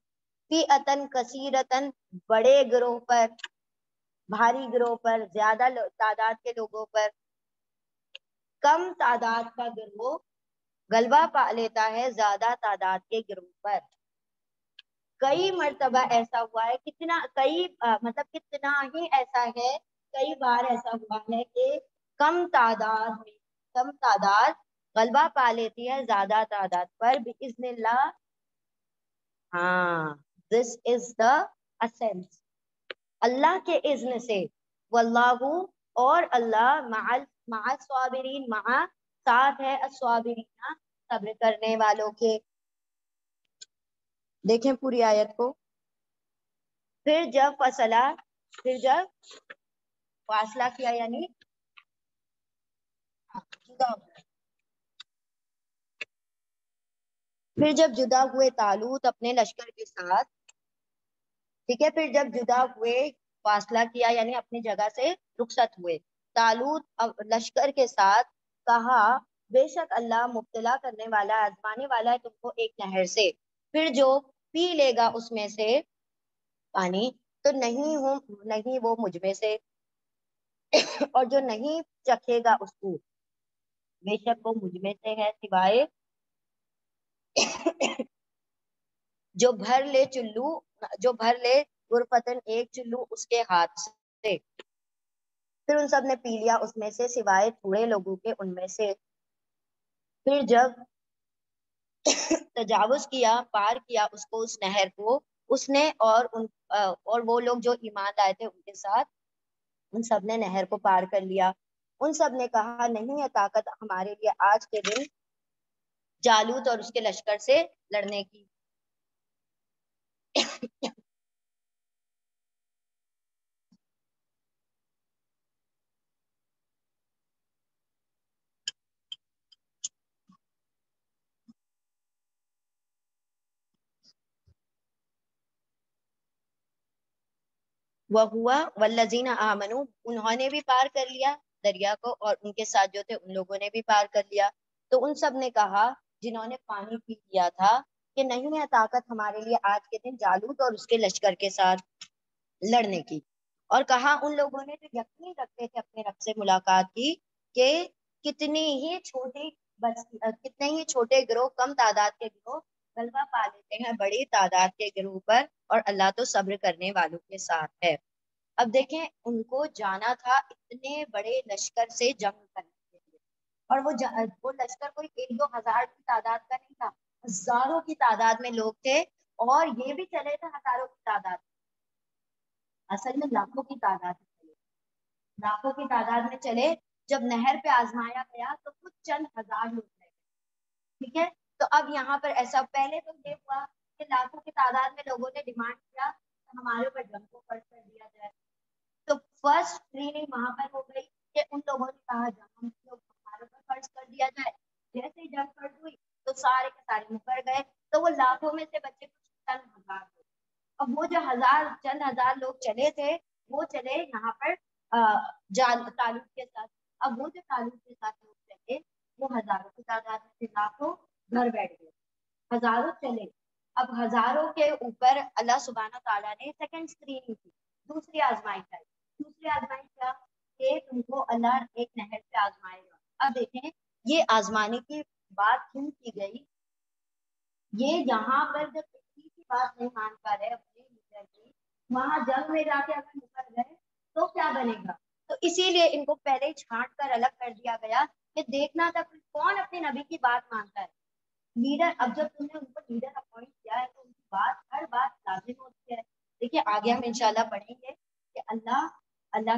فئتن کثیرتن بڑے گروہ پر، بھاری گروہ پر، زیادہ تعداد کے لوگوں پر. کم تعداد کا گروہ غلبہ پا لیتا ہے زیادہ تعداد کے گروہ پر. کئی مرتبہ ایسا ہوا ہے، مطلب کتنا ہی ایسا ہے، کئی بار ایسا ہوا ہے کہ کم تعداد غلبہ پا لیتی ہے زیادہ تعداد پر باذن اللہ. ہاں، دس از دا اسینس، اللہ کے اذن سے. واللہ، اور اللہ مع الصابرین، ساتھ ہے الصابرین، صبر کرنے والوں کے. دیکھیں پوری آیت کو. پھر جب فاصلہ کیا، یعنی پھر جب جدا ہوئے طالوت اپنے لشکر کے ساتھ، ٹھیک ہے، پھر جب جدا ہوئے، فاصلہ کیا یعنی اپنی جگہ سے رخصت ہوئے، طالوت لشکر کے ساتھ، کہا بے شک اللہ مبتلا کرنے والا، آزمانے والا ہے تم کو ایک نہر سے، پھر جو پی لے گا اس میں سے پانی تو نہیں وہ مجھ میں سے، اور جو نہیں چکھے گا اس کو بے شک وہ مجھ میں سے ہے، سوائے جو بھر لے غرفتن ایک چلو اس کے ہاتھ سے. پھر ان سب نے پی لیا اس میں سے سوائے تھوڑے لوگوں کے ان میں سے. پھر جب تجاوز کیا، پار کیا اس کو، اس نہر کو، اس نے اور وہ لوگ جو ایمان لائے تھے ان کے ساتھ، ان سب نے نہر کو پار کر لیا. ان سب نے کہا نہیں ہے طاقت ہمارے لیے آج کے دن جالوت اور اس کے لشکر سے لڑنے کی. وہوا والذین آمنوا، انہوں نے بھی پار کر لیا دریا کو، اور ان کے ساتھ جو تھے ان لوگوں نے بھی پار کر لیا. تو ان سب نے کہا جنہوں نے پانی پی لیا تھا کہ نہیں ہے طاقت ہمارے لیے آج کے دن جالوت اور اس کے لشکر کے ساتھ لڑنے کی. اور کہا ان لوگوں نے جو یقین رکھتے تھے اپنے رب سے ملاقات کی کہ کتنے ہی چھوٹے گروہ، کم تعداد کے گروہ غلبہ پا لیتے ہیں بڑی تعداد کے گروہ پر، اور اللہ تو صبر کرنے والوں کے ساتھ ہے. اب دیکھیں ان کو جانا تھا اتنے بڑے لشکر سے جنگ کرنے کے لیے، اور وہ لشکر کوئی 1-2 ہزار کی تعداد کا نہیں تھا، ہزاروں کی تعداد میں لوگ تھے، اور یہ بھی چلے تھے ہزاروں کی تعداد، اصل میں لاکھوں کی تعداد میں چلے، لاکھوں کی تعداد میں چلے. جب نہر پہ آزمایا گیا تو کچھ چند ہزار لوگ رہ گئے. ٹھیک ہے، تو اب یہاں پر ایسا پہلے تو یہ ہوا کہ لاکھوں کی تعداد میں لوگوں نے ڈیمانڈ کیا کہ ہمارے اوپر جنگ کو فرض کر دیا جائے. تو فرسٹ ٹریننگ وہاں پر ہو گئی کہ ان لوگوں نے کہا جنگ ہمارے اوپر فرض کر دیا جائے. جیسے ہی جنگ فرض ہوئی تو سارے کے سارے مکر گئے. تو وہ لاکھوں میں سے بچے کچھ چند ہزار لوگ. اب وہ جو چند ہزار لوگ چلے تھے وہ چلے یہاں پر طالوت کے ساتھ. اب وہ جو طالوت کے ساتھ لوگ چلے وہ ہزاروں کی تعداد میں سے، لاکھوں گھر بیٹھ گئے، ہزاروں چلے. اب ہزاروں کے اوپر اللہ سبحانہ تعالیٰ نے سیکنڈ اسکریننگ کی، دوسری آزمائش آئی. دوسری آزمائش کیا کہ تم کو اللہ ایک نہر سے آزمائے گا. اب دیکھیں یہ آزمانے کی بات کیوں کی گئی، یہ یہاں پر جب کسی کی بات نہیں مان پا رہے اپنے لیڈر کی، وہاں جنگ میں جا کے اگر نکل گئے تو کیا بنے گا. تو اسی لیے ان کو پہلے ہی چھانٹ کر الگ کر دیا گیا کہ دیکھنا تھا کون اپنے نبی کی بات مانتا ہے. لیڈر، اب جب تم نے ان کو لیڈر اپوائنٹ کیا ہے تو ان کی ہر بات لازم ہوتی ہے. دیکھیے آگے ہم انشاءاللہ پڑھیں گے کہ اللہ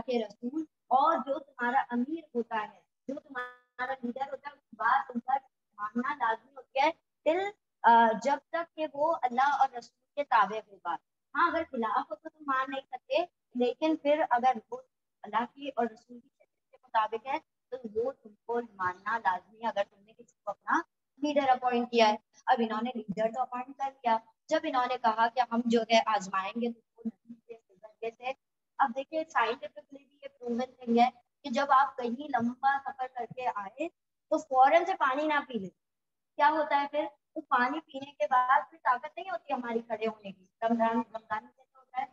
کے رسول اور جو تمہارا امیر ہوتا ہے، جو تمہارا لیڈر ہوتا ہے، اس کی بات تم پر ماننا لازمی ہوتی ہے جب تک کہ وہ اللہ اور رسول کے تابع ہوگا. ہاں اگر خلاف ہو تو تم مان نہیں سکتے، لیکن پھر اگر وہ اللہ کی اور رسول کی شریعت کے مطابق ہے تو وہ تم کو ماننا لازمی ہے اگر تم نے کسی کو اپنا لیڈر اپوائنٹ کیا ہے. اب انہوں نے لیڈر تو اپوائنٹ کر لیا. جب انہوں نے کہا کہ ہم جو ہے آزمائیں گے تم کو سے. اب دیکھیے سائنٹیفکلی بھی یہ پروون نہیں ہے کہ جب آپ کہیں لمبا سفر کر کے آئے تو فوراً سے پانی نہ پی لیں. کیا ہوتا ہے پھر وہ پانی پینے کے بعد پھر طاقت نہیں ہوتی ہماری کھڑے ہونے کی. رمضان میں ہوتا ہے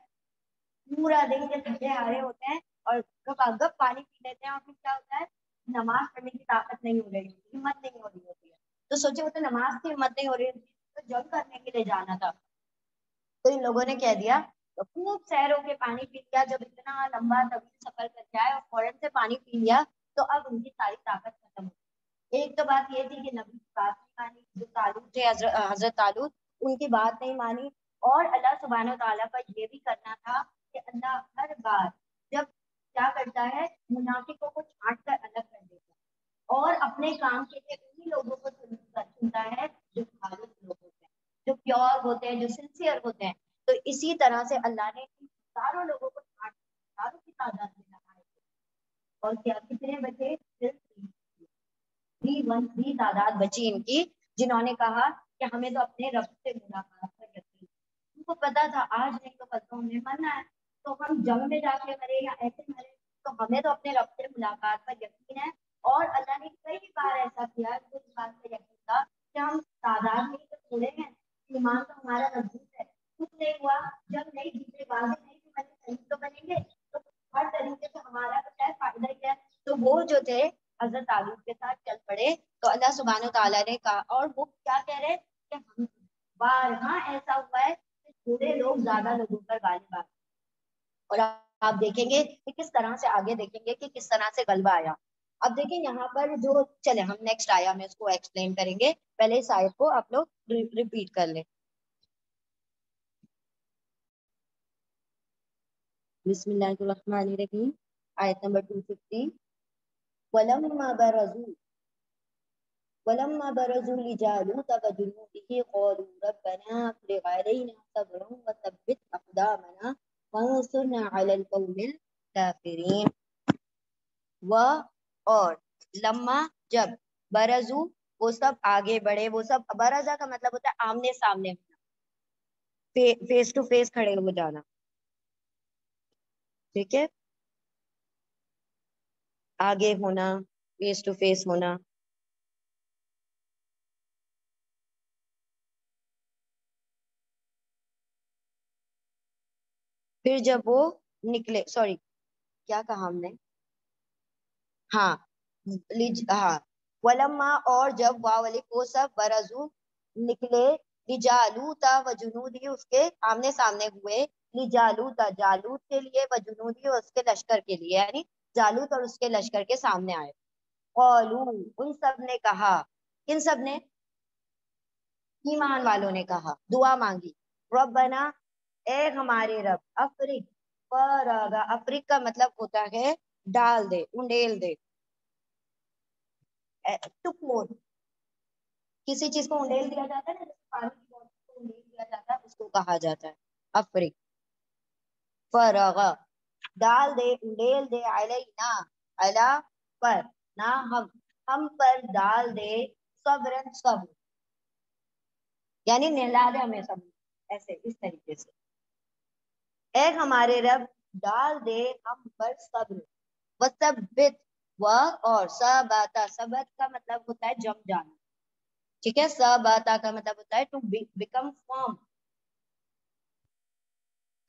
پورا دن کے تھکے ہارے ہوتے ہیں اور گپ پانی پی لیتے ہیں اور پھر کیا ہوتا ہے نماز پڑھنے کی طاقت نہیں ہو رہی ہوتی، ہمت نہیں ہو رہی ہوتی ہے. تو سوچے وہ تو نماز کی ہمت نہیں ہو رہی ہوتی تو جنگ کرنے کے لیے جانا تھا. تو ان لوگوں نے کہہ دیا تو خوب سیر ہو کے پانی پی لیا. جب اتنا لمبا طویل سفر کر کے آئے اور فوراً سے پانی پی لیا تو اب ان کی ساری طاقت ختم ہو. ایک تو بات یہ تھی کہ نبی کی بات نہیں مانی, جو طالوت تھے حضرت طالوت, ان کی بات نہیں مانی. اور اللہ سبحانہ تعالیٰ کا یہ بھی کرنا تھا کہ اللہ ہر بار جب کیا کرتا ہے منافقوں کو چھانٹ کر الگ کر دیتا ہے اور اپنے کام کے لیے انہی لوگوں کو چنتا ہے جو خالص لوگ ہوتے ہیں, جو پیور ہوتے ہیں, جو سنسیئر ہوتے ہیں. تو اسی طرح سے اللہ نے ساروں لوگوں کو چھانٹ ساروں کی تعداد میں لگائے. اور کیا کتنے بچے؟ صرف 3 تعداد بچی ان کی, جنہوں نے کہا کہ ہمیں تو اپنے رب سے ملاقات پر یقین. ان کو پتا تھا آج نہیں تو کل تو ہمیں مرنا ہے, تو ہم جنگ میں جا کے مرے یا ایسے مرے, تو ہمیں تو اپنے رب سے ملاقات پر یقین ہے. اور اللہ نے کئی بار ایسا کیا کہ اس بات پر یقین تھا کہ ہم تعداد میں تو تھوڑے ہیں, ایمان تو ہمارا مضبوط ہے, کچھ نہیں ہوا, جب نہیں جیتے واضح نہیں کہ بنے صحیح تو بنیں گے, تو ہر طریقے سے ہمارا تو کیا فائدہ ہی ہے. تو وہ جو تھے حضرت طالوت کے ساتھ چل پڑے. تو اللہ سبحانہ تعالیٰ نے کہا, اور وہ کیا کہہ رہے کہ ہم بارہا ایسا ہوا ہے کہ تھوڑے لوگ زیادہ لوگوں پر غالب آ گئے. اور آپ دیکھیں گے کہ کس طرح سے آگے دیکھیں گے کہ کس طرح سے غلبہ آیا. اب دیکھیں یہاں پر جو چلے ہم نیکسٹ آیا میں اس کو ایکسپلین کریں گے, پہلے اس آیت کو آپ لوگ ریپیٹ کر لیں. بسم اللہ الرحمن الرحیم, آیت نمبر 250. ولما برزوا لجالوت وجنوده قالوا ربنا افرغ علينا صبرا وثبت اقدامنا وانصرنا على القوم الكافرين. اور لما جب برزو وہ سب آگے بڑھے, وہ سب برزا کا مطلب ہوتا ہے آمنے سامنے ہونا, فیس ٹو فیس کھڑے ہو جانا. ٹھیک ہے, آگے ہونا, فیس ٹو فیس ہونا. پھر جب وہ نکلے, سوری کیا کہا ہم نے, ہاں ہاں ولما, اور جب واولی کو سب برزو نکلے, لجالوتا و جنودی اس کے آمنے سامنے ہوئے, لجالوتا جالوت کے لیے, و جنودی اس کے لشکر کے لیے, یعنی جالوت اور اس کے لشکر کے سامنے آئے. قالو ان سب نے کہا, کن سب نے؟ ایمان والوں نے کہا, دعا مانگی, ربنا اے ہمارے رب, افرغ فراغا, افرغ کا مطلب ہوتا ہے ڈال دے, انڈیل دے, ٹکور, کسی چیز کو انڈیل دیا جاتا ہے نا, پانی کی بوتل کو انڈیل دیا جاتا ہے, اس کو کہا جاتا ہے افرغ. فراغا ڈال دے, انڈیل دے, علینا علا پر, نہ ہم پر ڈال دے, صبرن صبر, یعنی نہلا دے ہمیں سب, ایسے اس طریقے سے. اے ہمارے رب ڈال دے ہم پر صبر, وثبت, اور ثباتا, ثبت کا مطلب ہوتا ہے جم جانا, ٹھیک ہے, ثباتا کا مطلب ہوتا ہے ٹو بیکم فارم,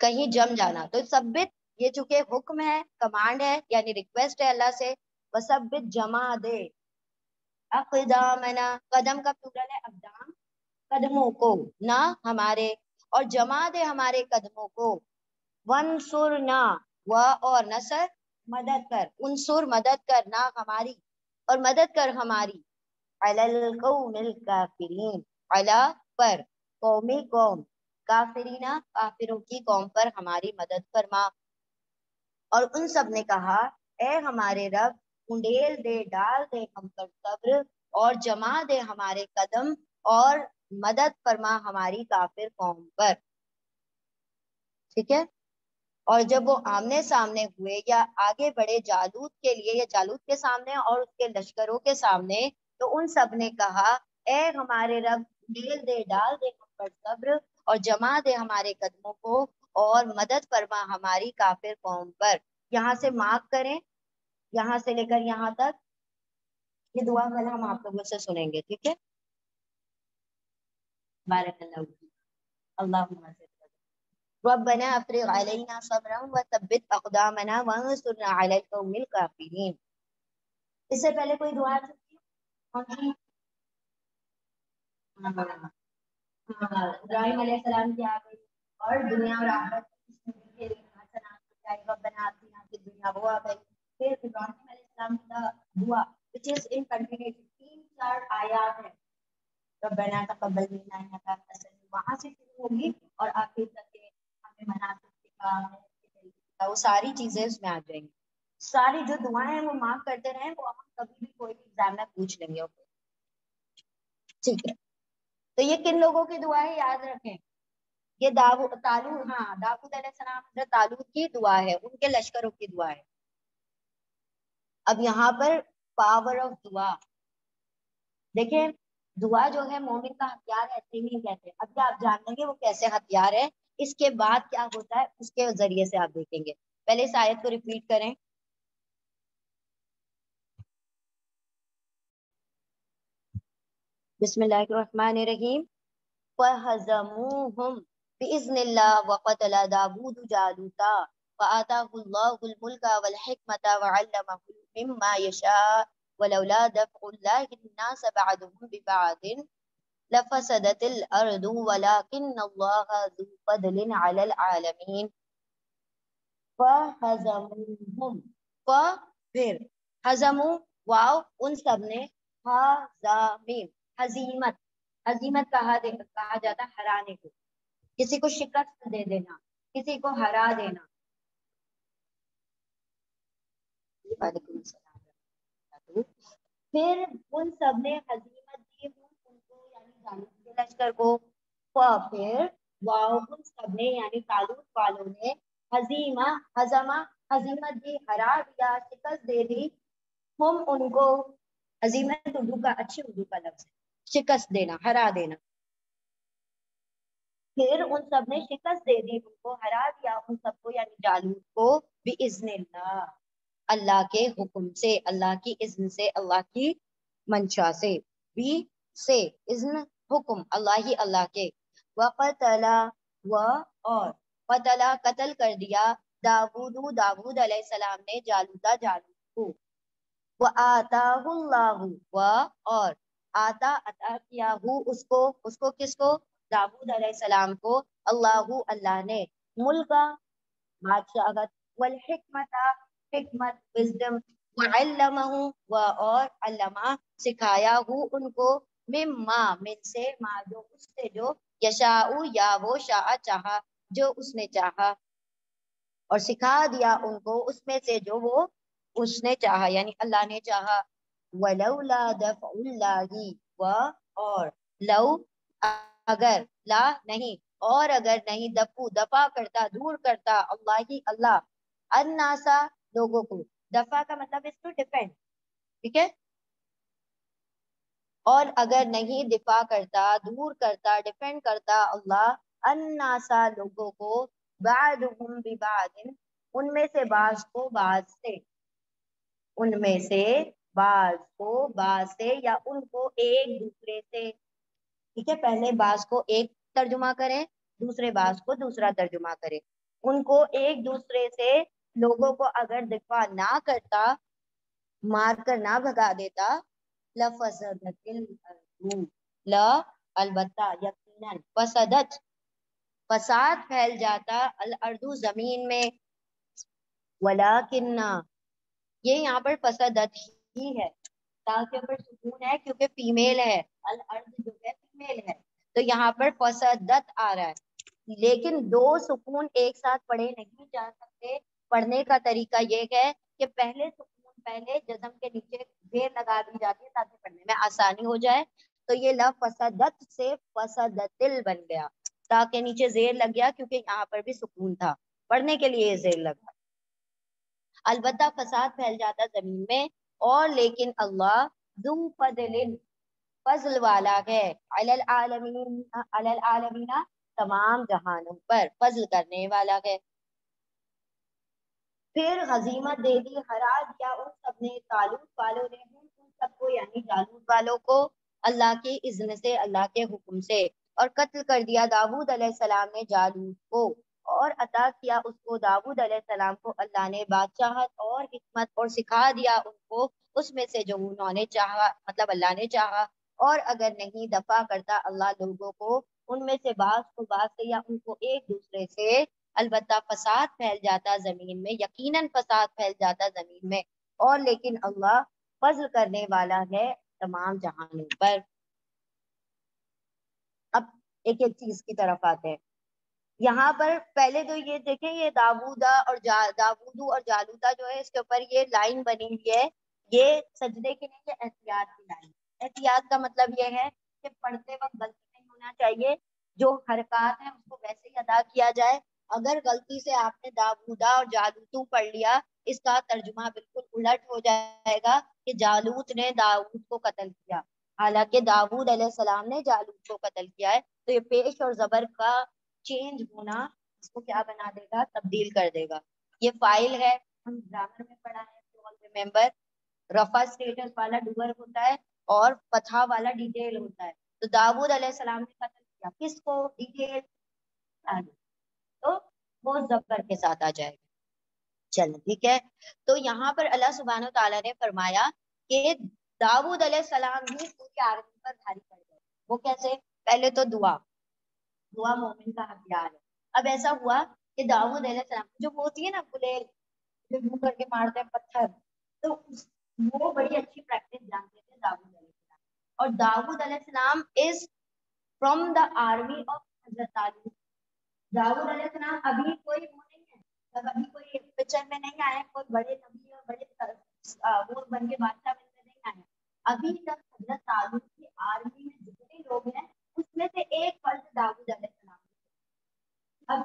کہیں جم جانا. تو ثبت یہ چونکہ حکم ہے, کمانڈ ہے, یعنی ریکویسٹ ہے اللہ سے. وثبت جمع دے, اقدامنا, قدم کا پلورل ہے اقدام, قدموں کو, نہ ہمارے, اور جما دے ہمارے قدموں کو. ونصرنا, اور نصر مدد کر, انصر مدد کر, نہ ہماری, اور مدد کر ہماری, علی القوم الکافرین, علی پر, قومی قوم, کافرینا کافروں کی قوم پر ہماری مدد فرما. اور ان سب نے کہا اے ہمارے رب انڈیل دے, ڈال دے ہم پر صبر, اور جما دے ہمارے قدم, اور مدد فرما ہماری کافر قوم پر. ٹھیک ہے, اور جب وہ آمنے سامنے ہوئے یا آگے بڑھے جالوت کے لیے, یا جالوت کے سامنے اور اس کے لشکروں کے سامنے, تو ان سب نے کہا اے ہمارے رب ڈیل دے, ڈال دے ہم پر صبر, اور جما دے ہمارے قدموں کو, اور مدد فرما ہماری کافر قوم پر. یہاں سے مارک کریں, یہاں سے لے کر یہاں تک یہ دعا کل ہم آپ لوگوں سے سنیں گے, ٹھیک ہے. بارک اللہ, اللہم ربنا افرغ علینا صبرا وثبت اقدامنا وانصرنا علی القوم الکافرین. اس سے پہلے کوئی دعا چکی ہے؟ ابراہیم علیہ السلام کی آ گئی, اور دنیا اور آخرت کے لیے حسنات ہو جائے گا بنا دنیا کی دنیا وہ آ گئی. پھر ابراہیم علیہ السلام کا دعا which is in continuity 3-4 آیات ہے. ربنا تقبل منا انک انت السمیع وہاں سے شروع ہوگی اور آخر تک ہمیں مناسب کا وہ ساری چیزیں اس میں آ جائیں گی. ساری جو دعائیں ہیں وہ معاف کرتے رہیں وہ ہم کبھی بھی کوئی بھی ایگزام میں پوچھ لیں گے. ٹھیک ہے تو یہ کن لوگوں کی دعائیں یاد رکھیں. یہ داؤد علیہ السلام حضرت طالوت کی دعا ہے ان کے لشکروں کی دعا ہے. اب یہاں پر پاور آف دعا دیکھیں. دعا جو ہے مومن کا ہتھیار ایسے ہی نہیں کہتے. اب کیا آپ جان لیں گے وہ کیسے ہتھیار ہے اس کے بعد کیا ہوتا ہے اس کے ذریعے سے آپ دیکھیں گے. پہلے اس آیت کو ریپیٹ کریں. بسم اللہ الرحمن الرحیم. فَهَزَمُوهُمْ بِإِذْنِ اللَّهِ وَقَتَلَ دَاوُودُ جَالُوتَ وَآتَاهُ اللَّهُ الْمُلْكَ وَالْحِكْمَةَ وَعَلَّمَهُ مِمَّا يَشَاءُ وَلَوْلَا دَفْعُ اللَّهِ النَّاسَ بَعْضَهُم بِبَعْضٍ لفسدت الارض ولكن الله ذو فضل على العالمين. فہزموہم پھر ہزمو واو ان سب نے ہزامیم ہزیمت کہا جاتا ہرانے کو. کسی کو شکست دے دینا کسی کو ہرا دینا. وعلیکم السلام. پھر ان سب نے ہزیمت دی ان کو یعنی جالوت کے لشکر کو. پھر واو ان سب نے یعنی طالوت والوں نے ہزیمت دی ہرا دیا شکست دے دی. ہم ان کو ہزیمت اردو کا اچھی اردو کا لفظ ہے شکست دینا ہرا دینا. پھر ان سب نے شکست دے دی ان کو ہرا دیا ان سب کو یعنی جالوت کو بِإِذْنِ اللَّهِ اللہ کے حکم سے اللہ کی اذن سے اللہ کی منشا سے. بھی سے اذن حکم اللہ ہی اللہ کے. وقتل اور قتل کر دیا داود علیہ السلام نے جالوتا جالوت کو. وآتاہ اللہ اور عطا کیا اس کو کس کو داود علیہ السلام کو اللہ نے ملک بادشاہت والحکمت حکمت وزڈم وعلمہ اور علمہ سکھایا ان کو مما من سے ما جو اس سے جو یشاء یا وہ شاء چاہا جو اس نے چاہا اور سکھا دیا ان کو اس میں سے جو وہ اس نے چاہا یعنی اللہ نے چاہا. ولولا دفع اللہ اور لو اگر لا نہیں اور اگر نہیں دفع کرتا دور کرتا اللہ الناسا لوگوں کو. دفع کا مطلب اس کو ڈیفینڈ. ٹھیک ہے اور اگر نہیں دفاع کرتا دور کرتا ڈیفینڈ کرتا اللہ الناسا لوگوں کو بعضهم ببعض ان میں سے بعض کو بعض سے ان میں سے بعض کو بعض سے یا ان کو ایک دوسرے سے. ٹھیک ہے پہلے بعض کو ایک ترجمہ کریں دوسرے بعض کو دوسرا ترجمہ کریں. ان کو ایک دوسرے سے لوگوں کو اگر دفاع نہ کرتا مار کر نہ بھگا دیتا لفسدت الارض لا البتہ یقیناً فساد پھیل جاتا الارض زمین میں. ولیکن یہ یہاں پر فسادت ہی ہے تاکہ اوپر سکون ہے کیونکہ فیمیل ہے الارض جو ہے فیمیل ہے تو یہاں پر فسادت آ رہا ہے. لیکن دو سکون ایک ساتھ پڑھے نہیں جا سکتے. پڑھنے کا طریقہ یہ ہے کہ پہلے سکون پہلے جزم کے نیچے زیر لگا دی جاتی ہے تاکہ پڑھنے میں آسانی ہو جائے. تو یہ لفظ فسادت سے فسادتل بن گیا تاکہ نیچے زیر لگ گیا کیونکہ یہاں پر بھی سکون تھا پڑھنے کے لیے یہ زیر لگا. البتہ فساد پھیل جاتا زمین میں اور لیکن اللہ ذو فضل والا ہے علی العالمین تمام جہانوں پر فضل کرنے والا ہے. پھر غزیمت دے دی ہرا دیا ان سب نے طالوت والوں نے ان سب کو یعنی جالوت والوں کو اللہ کی اذن سے اللہ کے حکم سے. اور قتل کر دیا داود علیہ السلام نے جالوت کو اور عطا کیا اس کو داود علیہ السلام کو اللہ نے بادشاہت اور حکمت اور سکھا دیا ان کو اس میں سے جو انہوں نے چاہا مطلب اللہ نے چاہا. اور اگر نہیں دفع کرتا اللہ لوگوں کو ان میں سے بعض کو بعض سے یا ان کو ایک دوسرے سے البتہ فساد پھیل جاتا زمین میں، یقیناً فساد پھیل جاتا زمین میں، اور لیکن اللہ فضل کرنے والا ہے تمام جہانوں پر۔ اب ایک ایک چیز کی طرف آتے ہیں۔ یہاں پر پہلے تو یہ دیکھیں، یہ داوودہ اور داوودو اور جالوتا جو ہے، اس کے اوپر یہ لائن بنی ہوئی ہے، یہ سجدے کی نہیں، یہ احتیاط کی لائن۔ احتیاط کا مطلب یہ ہے کہ پڑھتے وقت غلطی نہیں ہونا چاہیے، جو حرکات ہیں اس کو ویسے ہی ادا کیا جائے۔ اگر غلطی سے آپ نے داوودہ اور جالوتو پڑھ لیا، اس کا ترجمہ بالکل الٹ ہو جائے گا کہ جالوت نے داود کو قتل کیا، حالانکہ داود علیہ السلام نے جالوت کو قتل کیا ہے۔ تو یہ پیش اور زبر کا چینج ہونا اس کو کیا بنا دے گا، تبدیل کر دے گا۔ یہ فائل ہے، ہم گرامر میں پڑھا ہے، ریمبر رفع اسٹیٹس والا ڈوور ہوتا ہے اور فتحہ والا ڈیٹیل ہوتا ہے۔ تو داود علیہ السلام نے قتل کیا کس کو، ڈیٹیل، تو وہ زبر کے ساتھ آ جائے گا۔ چلو ٹھیک ہے، تو یہاں پر اللہ سبحانہ و تعالیٰ نے فرمایا کہ داود علیہ السلام بھی پوری آرمی پر بھاری پڑ گئے۔ وہ کیسے؟ پہلے تو دعا مومن کا ہتھیار ہے۔ اب ایسا ہوا کہ داؤد علیہ السلام جو ہوتی ہے نا گلیل، جو منہ کر کے مارتے ہیں پتھر، تو وہ بڑی اچھی پریکٹس جانتے تھے داؤد علیہ السلام۔ اور داؤد علیہ السلام is from the army of حضرت طالوت۔ داؤد علیہ السلام ابھی کوئی وہ نہیں ہے، ابھی کوئی پکچر میں نہیں آئے، کوئی بڑے نبی اور بڑے وہ بن کے بادشاہ بن کے نہیں آئے۔ ابھی تک حضرت طالوت کی آرمی میں جتنے لوگ ہیں اس میں سے ایک فرد داؤد علیہ السلام۔ اب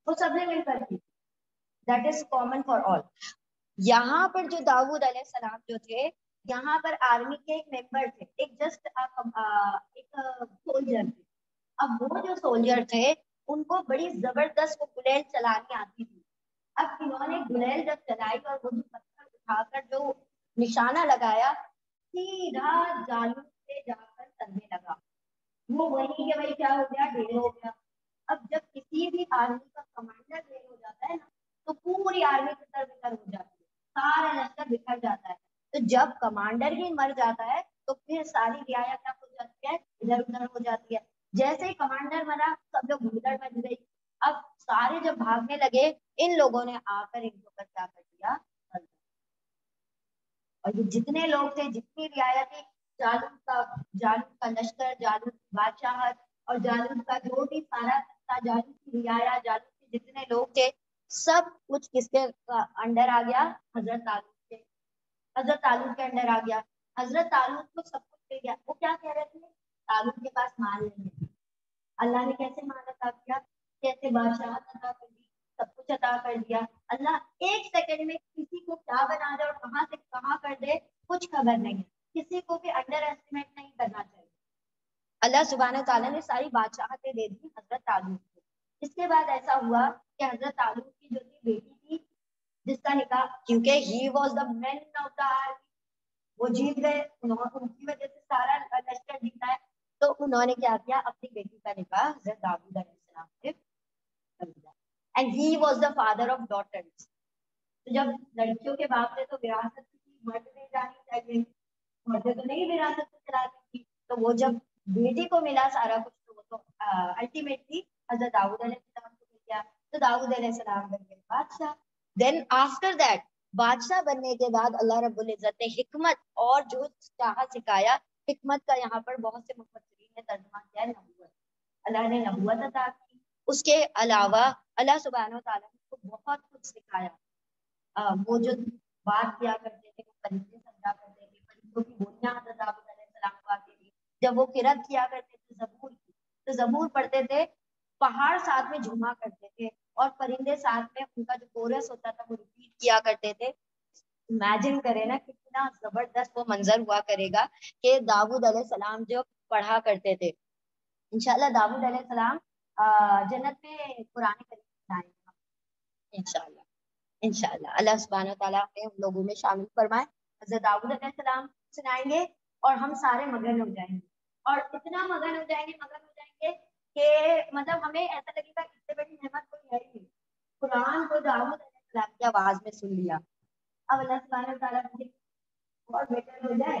وہ سب نے مل کر کی، that is common for all. یہاں پر جو داؤد علیہ السلام جو تھے، یہاں پر آرمی کے ایک ممبر تھے، ایک جسٹ ایک سولجر تھے۔ اب وہ جو سولجر تھے ان کو بڑی زبردست وہ گلیل چلانی آتی تھی۔ اب انہوں نے گلیل جب چلائی اور وہ پتھر اٹھا کر جو نشانہ لگایا، سیدھا جالوت پہ جا کر چلنے لگا۔ وہ وہی کہ وہی کیا ہو گیا، ڈھیر ہو گیا۔ اب جب کسی بھی آرمی کا کمانڈر ڈھیر ہو جاتا ہے نا، تو پوری آرمی بکر بکر ہو جاتی ہے، سارا لشکر بکھر جاتا ہے۔ تو جب کمانڈر ہی مر جاتا ہے تو پھر ساری رعایا کیا ہو جاتی ہے، ادھر ادھر ہو جاتی ہے۔ جیسے ہی کمانڈر مرا، سب لوگ بھگدڑ مچ گئی۔ اب سارے جب بھاگنے لگے، ان لوگوں نے آ کر ان کو کیا کر دیا، اور یہ جتنے لوگ تھے، جتنی رعایا تھی، جالوت کا لشکر، جالوت کی بادشاہت، اور جالوت کا جو بھی سارا تھا، جالوت کی رعایا، جالوت کے جتنے لوگ تھے، سب کچھ کس کے انڈر آ گیا، حضرت طالوت کے، حضرت طالوت کے انڈر آ گیا۔ حضرت طالوت کو سب کچھ مل گیا۔ وہ کیا کہہ رہے تھے، طالوت کے پاس مال نہیں ہے۔ اللہ نے کیسے مال عطا کیا، کیسے بادشاہت عطا کر دی، سب کچھ عطا کر دیا۔ اللہ ایک سیکنڈ میں کسی کو کیا بنا دے اور کہاں سے کہاں کر دے، کچھ خبر نہیں ہے۔ کسی کو بھی انڈر ایسٹیمیٹ نہیں کرنا چاہیے۔ اللہ سبحانہ تعالیٰ نے ساری بادشاہتیں دے دی حضرت طالوت کو۔ اس کے بعد ایسا ہوا کہ حضرت طالوت کی جو تھی بیٹی تھی، جس کا نکاح، کیونکہ he was the man of the army, وہ جیت گئے، ان کی وجہ سے سارا لشکر جیتا ہے، تو انہوں نے کیا کیا، اپنی بیٹی کا نکاح حضرت داؤد علیہ السلام سے کر دیا۔ And he was the father of daughters. تو جب لڑکیوں کے باپ سے تو وراثت کی مرد نہیں جانی چاہیے، مردیں تو نہیں وراثت کو چلاتی تھی، تو وہ جب بیٹی کو ملا سارا کچھ، تو وہ تو الٹیمیٹلی حضرت داؤد علیہ السلام کو مل گیا۔ تو داؤد علیہ السلام بن گئے بادشاہ۔ دین آفٹر دیٹ، بادشاہ بننے کے بعد اللہ رب العزت نے حکمت اور جو چاہا سکھایا۔ حکمت کا یہاں پر بہت سے مفسرین نے ترجمہ کیا ہے نبوت۔ اللہ نے نبوت عطا کی، اس کے علاوہ اللہ سبحانہ و تعالیٰ نے کو بہت کچھ سکھایا۔ وہ جو بات کیا کرتے تھے، وہ پرندے سمجھا کرتے تھے، پرندوں کی بولیاں حضرت داؤد علیہ السلام کو آتی تھی۔ جب وہ قرأت کیا کرتے تھے زبور کی، تو زبور پڑھتے تھے، پہاڑ ساتھ میں جھوما کرتے تھے، اور پرندے ساتھ میں ان کا جو کورس ہوتا تھا وہ ریپیٹ کیا کرتے تھے۔ امیجن کرے نا کتنا زبردست وہ منظر ہوا کرے گا کہ داؤد علیہ السلام جو پڑھا کرتے تھے۔ انشاءاللہ داؤد علیہ السلام جنت میں قرآن کریم سنائیں گے انشاءاللہ۔ انشاءاللہ اللہ سبحانہ تعالیٰ نے ہم لوگوں میں شامل فرمائے۔ حضرت داؤد علیہ السلام سنائیں گے اور ہم سارے مگن ہو جائیں گے، اور اتنا مگن ہو جائیں گے کہ مطلب ہمیں ایسا لگے گا اس سے بڑی نعمت کوئی ہے ہی نہیں۔ قرآن کو داؤد علیہ السلام کی آواز میں سن لیا۔ اب اللہ سبحانہ تعالیٰ اور بیٹر ہو جائے،